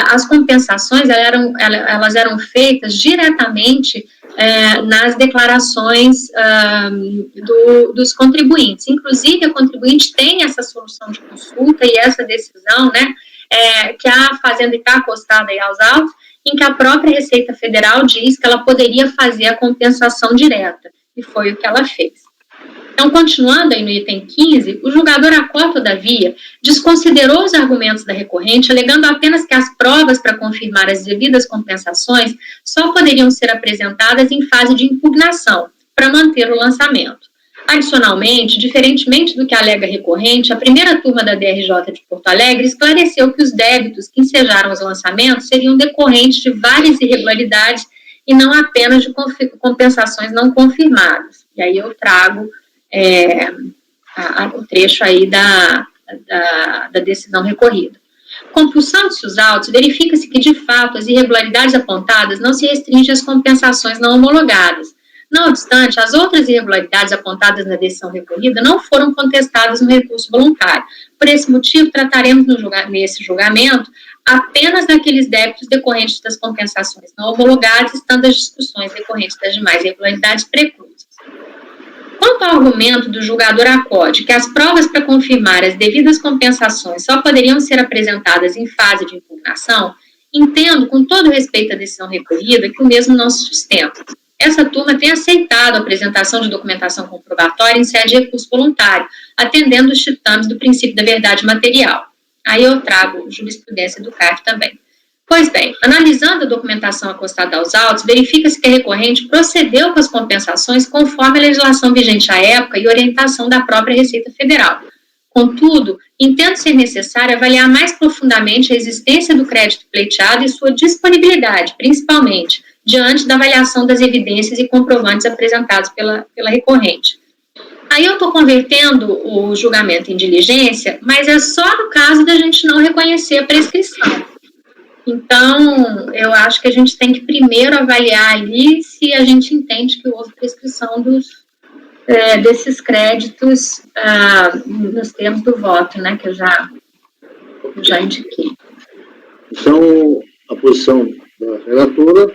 Speaker 4: As compensações, elas eram feitas diretamente nas declarações dos contribuintes. Inclusive, a contribuinte tem essa solução de consulta e essa decisão, né, que a Fazenda está acostada aí aos autos, em que a própria Receita Federal diz que ela poderia fazer a compensação direta, e foi o que ela fez. Então, continuando aí no item 15, o julgador Acó, todavia, desconsiderou os argumentos da recorrente, alegando apenas que as provas para confirmar as devidas compensações só poderiam ser apresentadas em fase de impugnação, para manter o lançamento. Adicionalmente, diferentemente do que alega a recorrente, a primeira turma da DRJ de Porto Alegre esclareceu que os débitos que ensejaram os lançamentos seriam decorrentes de várias irregularidades e não apenas de compensações não confirmadas. E aí eu trago o trecho aí da decisão recorrida. Compulsando-se os autos, verifica-se que, de fato, as irregularidades apontadas não se restringem às compensações não homologadas. Não obstante, as outras irregularidades apontadas na decisão recorrida não foram contestadas no recurso voluntário. Por esse motivo, trataremos nesse julgamento apenas daqueles débitos decorrentes das compensações não homologadas, estando as discussões decorrentes das demais irregularidades preclusas. Quanto ao argumento do julgador Acó de que as provas para confirmar as devidas compensações só poderiam ser apresentadas em fase de impugnação, entendo, com todo respeito à decisão recorrida, que o mesmo não se sustenta. Essa turma tem aceitado a apresentação de documentação comprobatória em sede de recurso voluntário, atendendo os ditames do princípio da verdade material. Aí eu trago jurisprudência do CARF também. Pois bem, analisando a documentação acostada aos autos, verifica-se que a recorrente procedeu com as compensações conforme a legislação vigente à época e orientação da própria Receita Federal. Contudo, entendo ser necessário avaliar mais profundamente a existência do crédito pleiteado e sua disponibilidade, principalmente, diante da avaliação das evidências e comprovantes apresentados pela recorrente. Aí eu estou convertendo o julgamento em diligência, mas é só no caso da gente não reconhecer a prescrição. Então, eu acho que a gente tem que primeiro avaliar ali se a gente entende que houve prescrição desses créditos nos termos do voto, né, que eu já indiquei.
Speaker 2: Então, a posição da relatora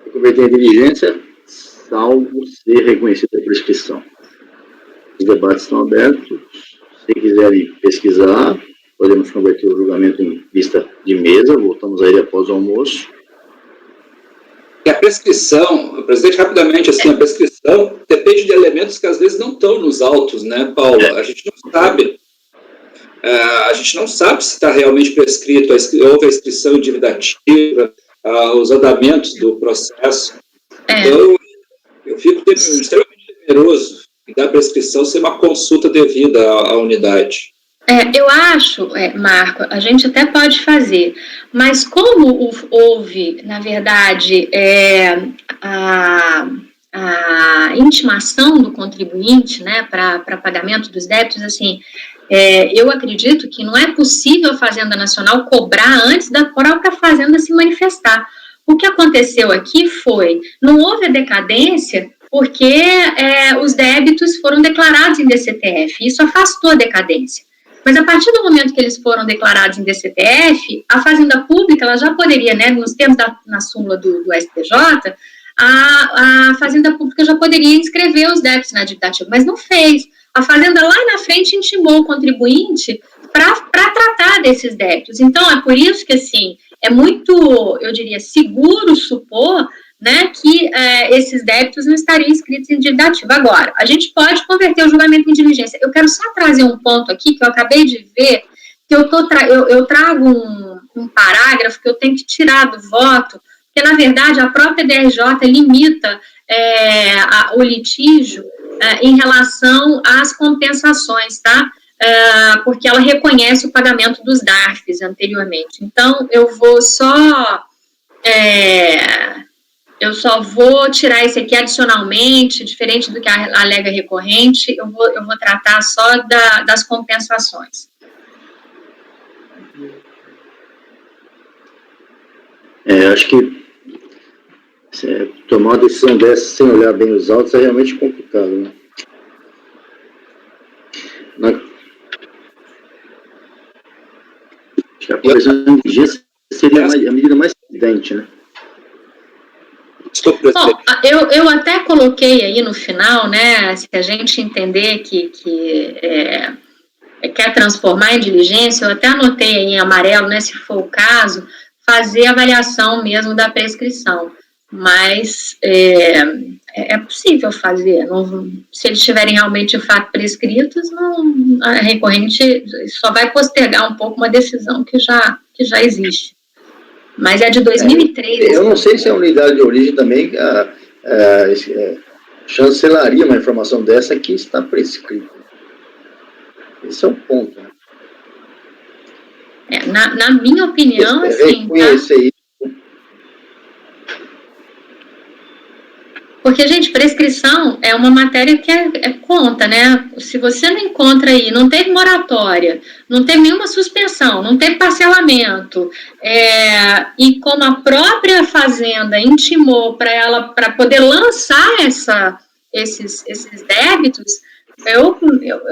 Speaker 2: é converter em diligência, salvo ser reconhecida a prescrição. Os debates estão abertos. Se quiserem pesquisar, podemos converter o julgamento em vista de mesa. Voltamos aí após o almoço.
Speaker 3: E a prescrição, presidente, rapidamente, assim, a prescrição depende de elementos que às vezes não estão nos autos, né, Paula? A gente não sabe. A gente não sabe se está realmente prescrito, houve a inscrição em dívida ativa, os andamentos do processo. Então, eu fico extremamente temeroso da prescrição ser uma consulta devida à unidade.
Speaker 4: Eu acho, Marco, a gente até pode fazer, mas como houve, na verdade, a intimação do contribuinte, né, para pagamento dos débitos, assim, eu acredito que não é possível a Fazenda Nacional cobrar antes da própria Fazenda se manifestar. O que aconteceu aqui foi, não houve a decadência porque os débitos foram declarados em DCTF, isso afastou a decadência. Mas a partir do momento que eles foram declarados em DCTF, a Fazenda Pública, ela já poderia, né, nos termos na súmula do STJ, a Fazenda Pública já poderia inscrever os débitos na dívida ativa, mas não fez. A Fazenda lá na frente intimou o contribuinte para tratar desses débitos. Então, é por isso que, assim, é muito, eu diria, seguro supor, né, que esses débitos não estariam inscritos em dívida ativa. Agora, a gente pode converter o julgamento em diligência. Eu quero só trazer um ponto aqui que eu acabei de ver, que eu trago um parágrafo que eu tenho que tirar do voto, porque, na verdade, a própria DRJ limita o litígio em relação às compensações, tá? Porque ela reconhece o pagamento dos DARFs anteriormente. Então, eu só vou tirar esse aqui adicionalmente, diferente do que alega recorrente, eu vou tratar só das compensações.
Speaker 2: Acho que tomar uma decisão dessa sem olhar bem os autos é realmente complicado, né? Acho que a colisão de diligência seria a medida mais evidente, né?
Speaker 4: Bom, eu até coloquei aí no final, né, se a gente entender que quer transformar em diligência, eu até anotei aí em amarelo, né, se for o caso, fazer avaliação mesmo da prescrição. Mas é possível fazer. Se eles estiverem realmente, de fato, prescritos, a recorrente só vai postergar um pouco uma decisão que já existe. Mas é de 2003.
Speaker 2: Eu não sei se a unidade de origem também chancelaria uma informação dessa que está prescrita. Esse é o ponto. Né?
Speaker 4: Na minha opinião, assim,
Speaker 2: reconhecer isso.
Speaker 4: Porque, gente, prescrição é uma matéria que é conta, né? Se você não encontra aí, não teve moratória, não teve nenhuma suspensão, não teve parcelamento, e como a própria Fazenda intimou para poder lançar esses débitos, eu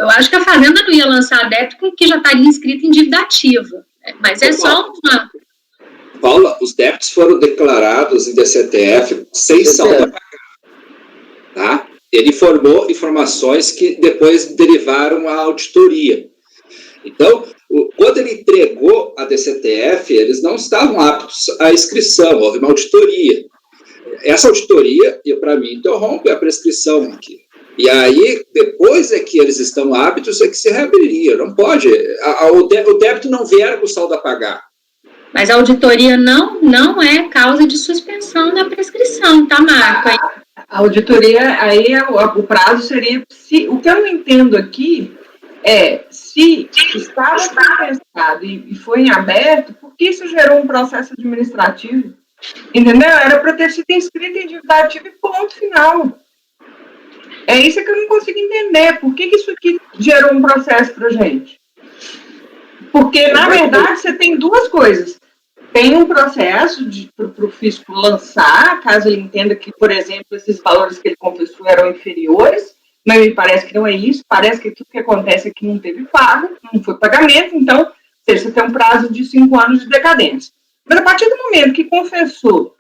Speaker 4: acho que a Fazenda não ia lançar débito que já estaria inscrito em dívida ativa. Mas é só uma...
Speaker 3: Paula, os débitos foram declarados em DCTF sem saldo a pagar. Tá? Ele informou informações que depois derivaram à auditoria. Então, quando ele entregou a DCTF, eles não estavam aptos à inscrição, houve uma auditoria. Essa auditoria, para mim, interrompe a prescrição aqui. E aí, depois é que eles estão aptos, é que se reabriria. Não pode. O débito não vier com o saldo a pagar.
Speaker 4: Mas a auditoria não é causa de suspensão da prescrição, tá, Marco?
Speaker 6: A auditoria, aí o prazo seria... o que eu não entendo aqui se estava compensado e foi em aberto, por que isso gerou um processo administrativo? Entendeu? Era para ter sido inscrito em dívida ativa e ponto final. É isso que eu não consigo entender. Por que isso aqui gerou um processo para a gente? Porque, na verdade, você tem duas coisas. Tem um processo para o fisco lançar, caso ele entenda que, por exemplo, esses valores que ele confessou eram inferiores, mas me parece que não é isso, parece que tudo que acontece é que não teve pago, não foi pagamento, então você tem um prazo de 5 anos de decadência. Mas a partir do momento que confessou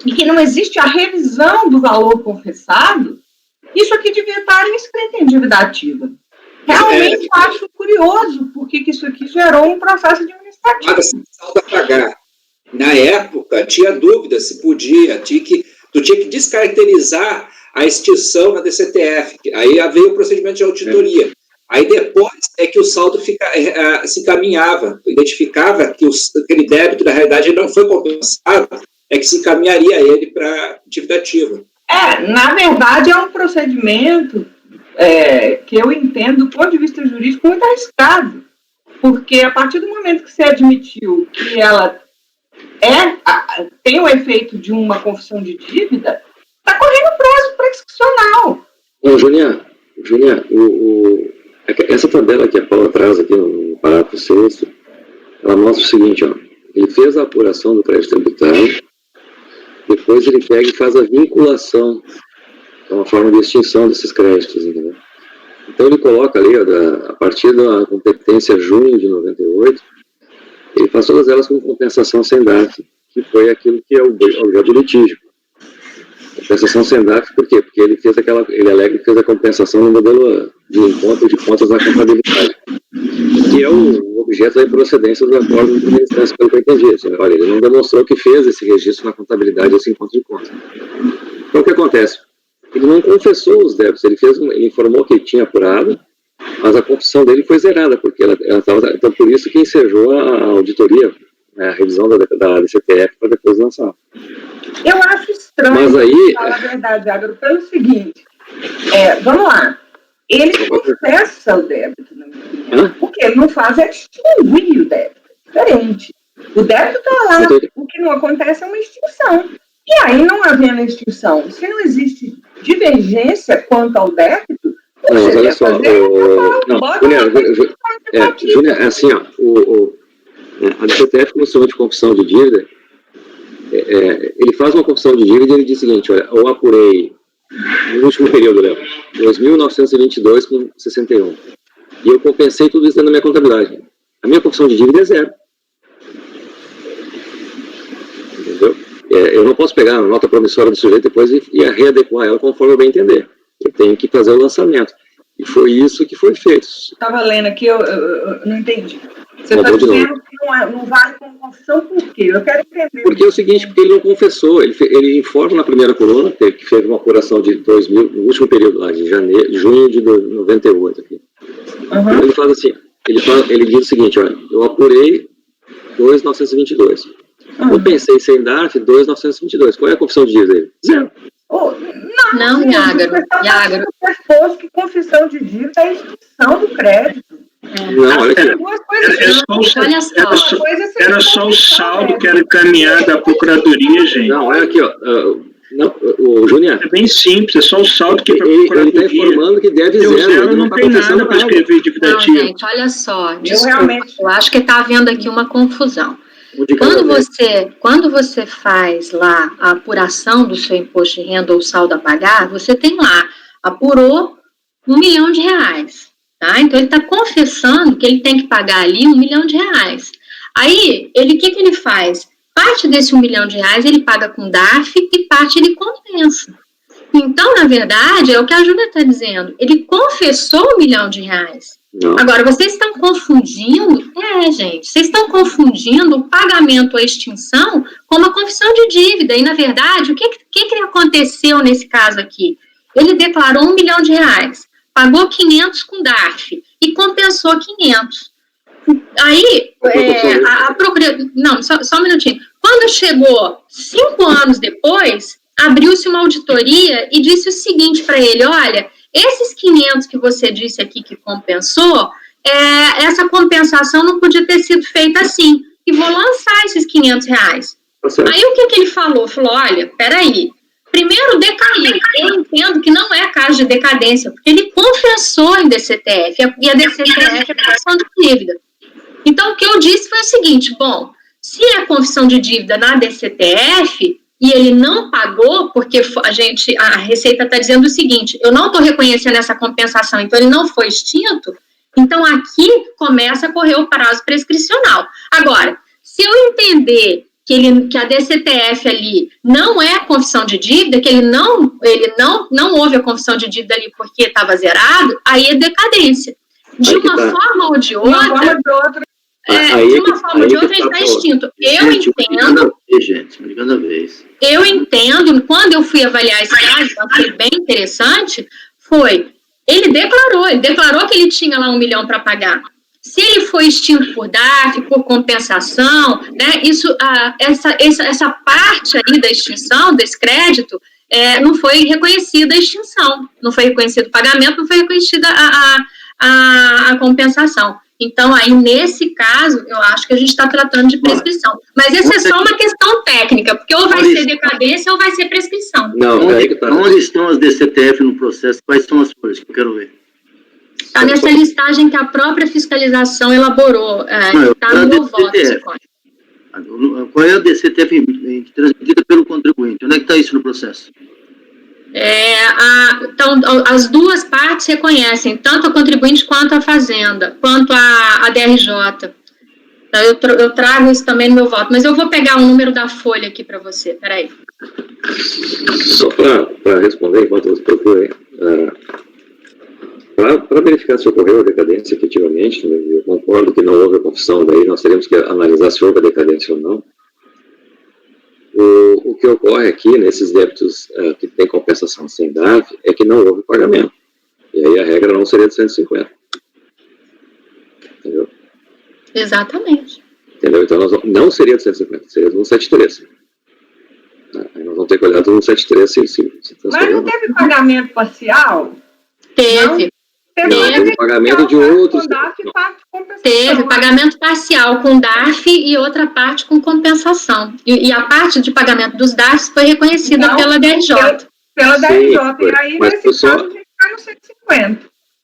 Speaker 6: e que não existe a revisão do valor confessado, isso aqui devia estar inscrito em dívida ativa. Realmente acho curioso porque que isso aqui gerou um processo administrativo.
Speaker 3: Mas saldo a pagar. Na época, tinha dúvida se podia, tu tinha que descaracterizar a extinção na DCTF. Aí veio o procedimento de auditoria. Aí depois é que o saldo se encaminhava, identificava que aquele débito, na realidade, não foi compensado, é que se encaminharia ele para dívida ativa.
Speaker 6: Na verdade, é um procedimento que eu entendo, do ponto de vista jurídico, muito arriscado. Porque a partir do momento que você admitiu que ela tem o efeito de uma confissão de dívida, está correndo prazo para prescricional.
Speaker 7: Ô, Juliana, essa tabela que a Paula traz aqui no parágrafo 6º, ela mostra o seguinte, ó, ele fez a apuração do crédito tributário, depois ele pega e faz a vinculação, que é uma forma de extinção desses créditos, entendeu? Então ele coloca ali, a partir da competência junho de 98, ele faz todas elas com compensação sem DARF, que foi aquilo que é o objeto do litígio. Compensação sem DARF, por quê? Porque ele alega que fez a compensação no modelo de encontro de contas na contabilidade, que é o objeto da improcedência do acordo de primeira instância, pelo que eu entendi. Olha, ele não demonstrou que fez esse registro na contabilidade, esse encontro de contas. Então o que acontece? Ele não confessou os débitos, ele informou que ele tinha apurado, mas a confissão dele foi zerada, porque ela estava. Então, por isso que ensejou a auditoria, a revisão da DCTF para depois lançar.
Speaker 6: Eu acho estranho,
Speaker 7: mas aí,
Speaker 6: falar a verdade, Agro, pelo seguinte: vamos lá, ele confessa o débito, porque ele não faz é extinguir o débito, diferente. O débito está lá, o que não acontece é uma extinção. E aí, não havendo extinção, se não existe divergência quanto ao débito,
Speaker 7: não, mas olha só, Júlia, é assim, ó, a DCTF, Comissão de Confissão de Dívida, ele faz uma confissão de dívida e ele diz o seguinte, olha, eu apurei, no último período, Léo, 2.922 com 61, e eu compensei tudo isso dentro da minha contabilidade. A minha confissão de dívida é zero. Entendeu? Eu não posso pegar a nota promissória do sujeito depois e readequar ela conforme eu bem entender. Eu tenho que fazer o lançamento. E foi isso que foi feito.
Speaker 6: Estava lendo aqui, eu não entendi. Você está dizendo que não vale como confissão por quê? Eu quero entender.
Speaker 7: Porque é o seguinte, porque ele não confessou. Ele informa na primeira coluna, que fez uma apuração de 2000, no último período lá, de junho de 98. Aqui. Uhum. Ele faz assim, ele diz o seguinte, olha, eu apurei 2.922. Eu pensei sem DARF, 2.922. Qual é a confissão de dívida dele? Zero.
Speaker 6: Não, Iagro. Que confissão de dívida é a extinção do crédito.
Speaker 7: Não, olha aqui.
Speaker 8: Era só o saldo que era encaminhado à procuradoria, gente.
Speaker 7: Não, olha aqui, ó. O Júnior.
Speaker 8: É bem simples, é só o saldo que para a procuradoria.
Speaker 7: Ele está informando que deve zero.
Speaker 8: Não tem nada para escrever dívida ativa.
Speaker 4: Não, gente, olha só. Desculpa, eu acho que está havendo aqui uma confusão. Quando você faz lá a apuração do seu imposto de renda ou saldo a pagar, você tem lá, apurou R$1 milhão, tá? Então ele está confessando que ele tem que pagar ali R$1 milhão. Aí, o que ele faz? Parte desse R$1 milhão ele paga com DARF e parte ele compensa. Então, na verdade, é o que a Júlia está dizendo, ele confessou R$1 milhão. Não. Agora, vocês estão confundindo, gente, vocês estão confundindo o pagamento à extinção com uma confissão de dívida. E, na verdade, o que aconteceu nesse caso aqui? Ele declarou R$1 milhão, pagou 500 com DARF e compensou 500. Aí, a procuradoria... Não, só um minutinho. Quando chegou 5 anos depois, abriu-se uma auditoria e disse o seguinte para ele, olha... Esses 500 que você disse aqui que compensou, essa compensação não podia ter sido feita assim. E vou lançar esses R$500. Aí o que ele falou? Falou, olha, peraí. Primeiro decaiu. Eu entendo que não é caso de decadência, porque ele confessou em DCTF, e a DCTF é confissão de dívida. Então, o que eu disse foi o seguinte, bom, se é confissão de dívida na DCTF... E ele não pagou, porque a Receita está dizendo o seguinte, eu não estou reconhecendo essa compensação, então ele não foi extinto, então aqui começa a correr o prazo prescricional. Agora, se eu entender que a DCTF ali não é confissão de dívida, que ele não houve a confissão de dívida ali porque estava zerado, aí é decadência. De uma forma ou de outra... de uma forma ou de outra, ele está extinto. Eu entendo. Eu entendo, quando eu fui avaliar esse caso, eu achei bem interessante, ele declarou que ele tinha lá R$1 milhão para pagar. Se ele foi extinto por DARF, por compensação, né, essa parte aí da extinção, desse crédito, não foi reconhecida a extinção, não foi reconhecido o pagamento, não foi reconhecida a compensação. Então, aí, nesse caso, eu acho que a gente está tratando de prescrição. Mas essa é só uma questão técnica, porque ou vai ser decadência ou vai ser prescrição.
Speaker 7: Não, é aí que tá.
Speaker 2: Onde estão as DCTF no processo? Quais são as folhas que eu quero ver?
Speaker 4: Está nessa listagem que a própria fiscalização elaborou. Está no meu voto.
Speaker 2: Qual é a DCTF transmitida pelo contribuinte? Onde é que está isso no processo?
Speaker 4: Então, as duas partes reconhecem, tanto a contribuinte quanto a fazenda, quanto a DRJ. Então, eu trago isso também no meu voto, mas eu vou pegar o número da folha aqui para você, peraí.
Speaker 7: Só para responder, enquanto você procura aí, para verificar se ocorreu a decadência efetivamente, né, eu concordo que não houve a confissão, daí nós teremos que analisar se houve a decadência ou não. O que ocorre aqui, nesses débitos que tem compensação sem DARF, é que não houve pagamento. E aí a regra não seria de 150. Entendeu?
Speaker 4: Exatamente.
Speaker 7: Entendeu? Então não seria de 150, seria de 173. Aí nós vamos ter que olhar do 173 se
Speaker 6: Mas não teve pagamento parcial?
Speaker 4: Teve.
Speaker 7: Teve pagamento de outros.
Speaker 4: Teve pagamento parcial com DARF e outra parte com compensação. E a parte de pagamento dos DARFs foi reconhecida pela DRJ.
Speaker 6: Pela DRJ. E aí, nesse caso, a gente cai no 150.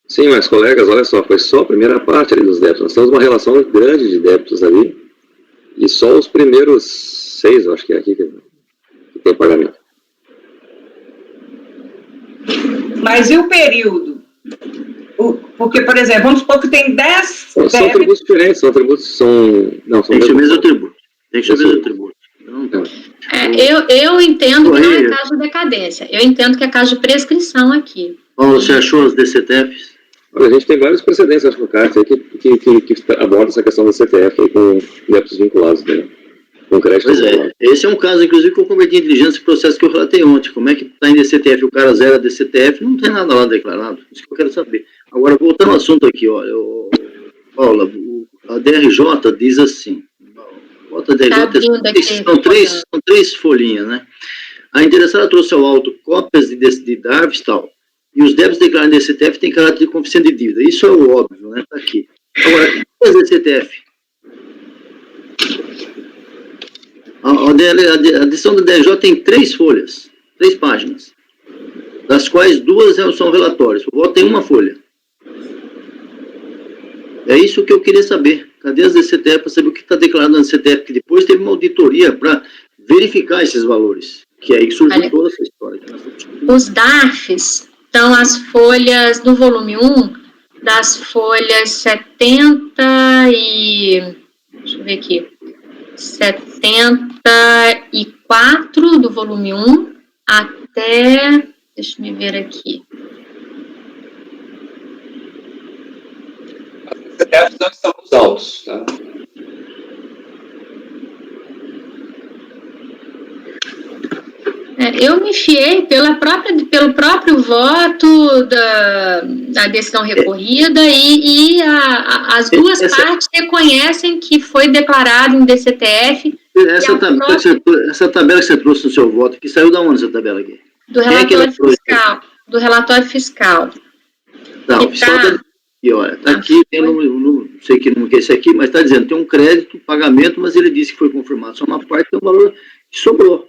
Speaker 7: Sim, mas colegas, olha só, foi só a primeira parte ali dos débitos. Nós temos uma relação grande de débitos ali. E só os primeiros 6, eu acho que é aqui que tem pagamento.
Speaker 6: Mas e o período? Porque, por exemplo, vamos supor que tem 10...
Speaker 7: São tributos diferentes, são tributos...
Speaker 2: Tem que ser o mesmo tributo. Tem que ser o mesmo tributo.
Speaker 4: Eu entendo que não é caso de decadência. Eu entendo que é caso de prescrição aqui.
Speaker 2: Paulo, você achou as DCTFs?
Speaker 7: Olha, a gente tem vários precedentes, acho, no CART aí, que abordam essa questão da CTF aí, com débitos vinculados, né? Com crédito.
Speaker 2: Pois é. Esse é um caso, inclusive, que eu converti em diligência esse processo que eu relatei ontem. Como é que está em DCTF? O cara zera a DCTF, não tem nada lá declarado. Isso que eu quero saber. Agora, voltando ao assunto aqui, ó, Paula, a DRJ diz assim, bota a DRJ, são três folhinhas, né? A interessada trouxe ao auto cópias de DARFs e tal, e os débitos declarados em DCTF têm caráter de confissão de dívida. Isso é o óbvio, né? Está aqui. Agora, o que é a DCTF? A decisão da DRJ tem 3 folhas, 3 páginas, das quais 2 são relatórios. O voto tem uma folha. É isso que eu queria saber. Cadê as DCTF para saber o que está declarado na DCTF? Que depois teve uma auditoria para verificar esses valores. Que é aí que surgiu toda essa história.
Speaker 4: Os DARFs estão as folhas do volume 1, das folhas 70 e... Deixa eu ver aqui. 74 do volume 1 até... Deixa eu ver aqui.
Speaker 3: As CTFs não estão nos autos, tá?
Speaker 4: Eu me fiei pelo próprio voto da decisão recorrida e as duas partes reconhecem que foi declarado em DCTF.
Speaker 2: Essa tabela que você trouxe no seu voto, que saiu da onde essa tabela aqui?
Speaker 4: Do relatório fiscal. Do relatório fiscal.
Speaker 2: Não, o fiscal está aqui, olha, está aqui, tem não sei que número que é esse aqui, mas está dizendo, tem um crédito, pagamento, mas ele disse que foi confirmado só uma parte, tem um valor que sobrou.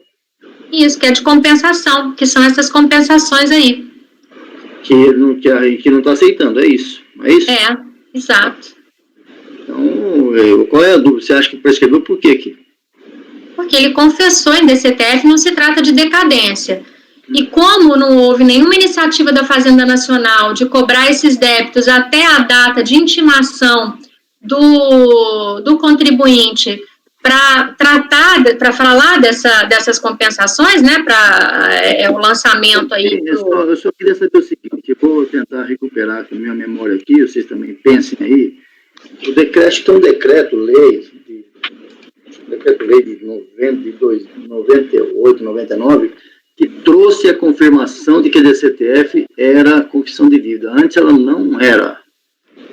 Speaker 4: Isso, que é de compensação, que são essas compensações aí.
Speaker 2: Que não está aceitando, é isso? É isso?
Speaker 4: É, exato.
Speaker 2: Então, qual é a dúvida? Você acha que prescreveu por quê aqui?
Speaker 4: Porque ele confessou em DCTF, não se trata de decadência. E como não houve nenhuma iniciativa da Fazenda Nacional de cobrar esses débitos até a data de intimação do contribuinte para tratar, para falar dessas compensações, né, para o lançamento aí.
Speaker 2: Eu só queria saber o seguinte, eu vou tentar recuperar a minha memória aqui, vocês também pensem aí. O decreto, tem um decreto-lei de 98, 99, que trouxe a confirmação de que a DCTF era confissão de dívida. Antes ela não era.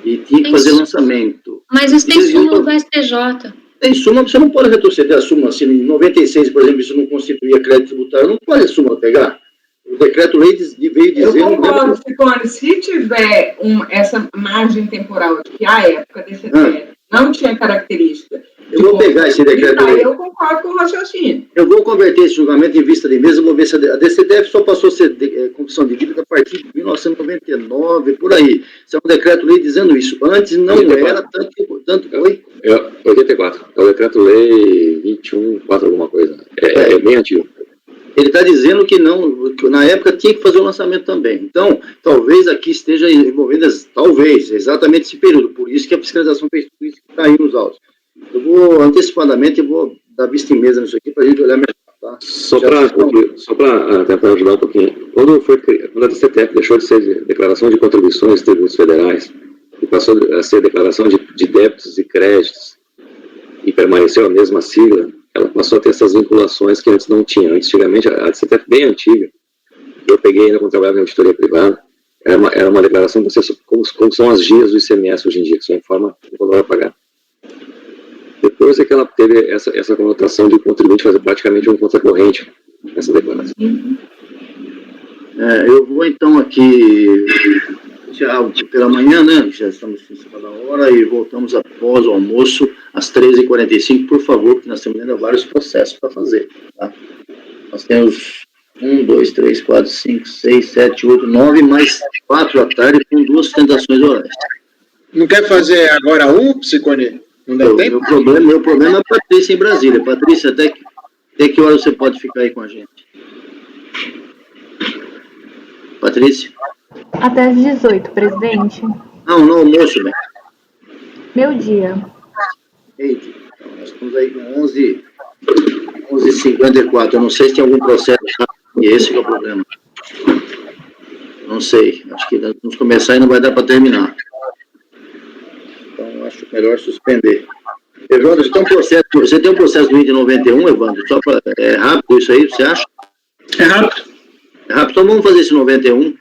Speaker 2: E tinha que fazer lançamento.
Speaker 4: Mas isso tem súmula do STJ.
Speaker 2: Tem súmula, você não pode retroceder a súmula. Se em 96, por exemplo, isso não constituía crédito tributário, não pode a súmula pegar. O decreto-lei veio dizendo...
Speaker 6: Eu concordo, Ciccone, se tiver essa margem temporal de que a época desse decreto não tinha característica...
Speaker 2: Eu vou pegar esse decreto-lei.
Speaker 6: Eu concordo com o raciocínio.
Speaker 2: Eu vou converter esse julgamento em vista de mesa, vou ver se a DCDF só passou a ser confissão de dívida a partir de 1999, por aí. Isso é um decreto-lei dizendo isso. Antes não 84. Era tanto... Oi?
Speaker 7: 84. É o decreto-lei 21.4 alguma coisa. É bem antigo.
Speaker 2: Ele está dizendo que não, que na época tinha que fazer o lançamento também. Então, talvez aqui esteja envolvendo, talvez, exatamente esse período. Por isso que a fiscalização fez tudo isso que está aí nos autos. Eu vou, antecipadamente, dar vista em mesa nisso aqui para a gente olhar melhor. Tá? Só
Speaker 7: para tentar ajudar um pouquinho. Quando a DCTF deixou de ser declaração de contribuições de tributos federais e passou a ser declaração de débitos e créditos e permaneceu a mesma sigla, ela passou a ter essas vinculações que antes não tinha. Antigamente, a DCTF bem antiga, eu peguei ainda quando trabalhava em auditoria privada, era uma declaração como são as GIAs do ICMS hoje em dia, que só informa quando vai pagar. Depois é que ela teve essa conotação de o contribuinte fazer praticamente uma conta corrente nessa declaração.
Speaker 2: Eu vou então aqui já pela manhã, né? Já estamos em cima da hora e voltamos após o almoço às 13h45, por favor, porque nós temos ainda vários processos para fazer. Tá? Nós temos 1, 2, 3, 4, 5, 6, 7, 8, 9, mais 4 à tarde com 2 sustentações orais.
Speaker 5: Não quer fazer agora Ciccone? Não dá tempo?
Speaker 2: Meu problema é a Patrícia em Brasília. Patrícia, até que hora você pode ficar aí com a gente? Patrícia?
Speaker 9: Até às 18, presidente.
Speaker 2: Não, no almoço, bem.
Speaker 9: Meu dia.
Speaker 2: Eita, então nós estamos aí com 11h54. Eu não sei se tem algum processo. E esse que é o problema. Não sei. Acho que nós vamos começar e não vai dar para terminar. Então, acho melhor suspender. Evandro, você tem um processo do INDE 91, Evandro? Só pra, é rápido isso aí, você acha?
Speaker 8: É rápido.
Speaker 2: É rápido. Então, vamos fazer esse 91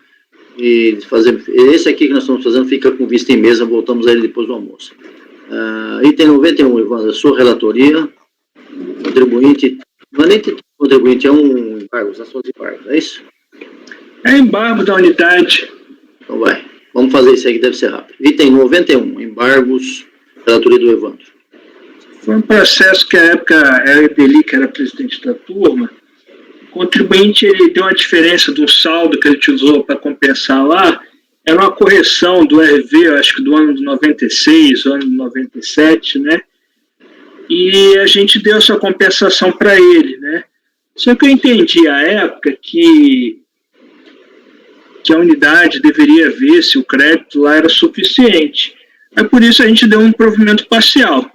Speaker 2: e fazer... Esse aqui que nós estamos fazendo fica com vista em mesa, voltamos a ele depois do almoço. Item 91, Evandro, sua relatoria, contribuinte... Não é nem contribuinte, é um embargo, ações de embargo, não é isso?
Speaker 8: É embargo da unidade.
Speaker 2: Então vai. Vamos fazer isso aí que deve ser rápido. Item 91, embargos, relatoria do Evandro.
Speaker 8: Foi um processo que, à época, a Ebeli, que era presidente da turma, o contribuinte ele deu uma diferença do saldo que ele utilizou para compensar lá, era uma correção do RV, acho que do ano de 96, ano de 97, né? E a gente deu essa compensação para ele, né? Só que eu entendi à época que a unidade deveria ver se o crédito lá era suficiente. É por isso a gente deu um provimento parcial.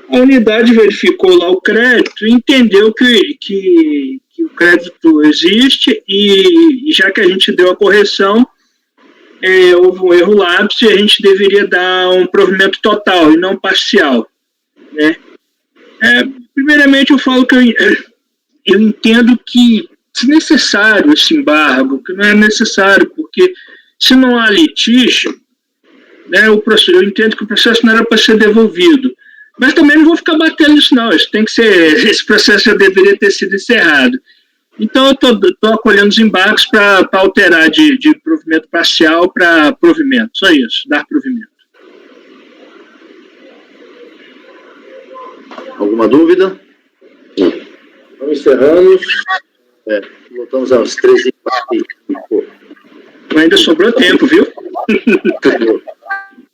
Speaker 8: A unidade verificou lá o crédito e entendeu que o crédito existe e já que a gente deu a correção, houve um erro lápis e a gente deveria dar um provimento total e não parcial, né? Primeiramente eu falo que eu entendo que se necessário esse embargo, que não é necessário, porque se não há litígio, né, eu entendo que o processo não era para ser devolvido. Mas também não vou ficar batendo nisso, não. Esse processo já deveria ter sido encerrado. Então, eu estou acolhendo os embargos para alterar de provimento parcial para provimento. Só isso, dar provimento.
Speaker 2: Alguma dúvida? Não. Então, encerramos. Voltamos às 13h45.
Speaker 8: Ainda sobrou tempo, viu?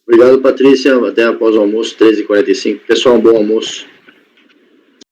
Speaker 2: Obrigado, Patrícia. Até após o almoço, 13h45. Pessoal, um bom almoço.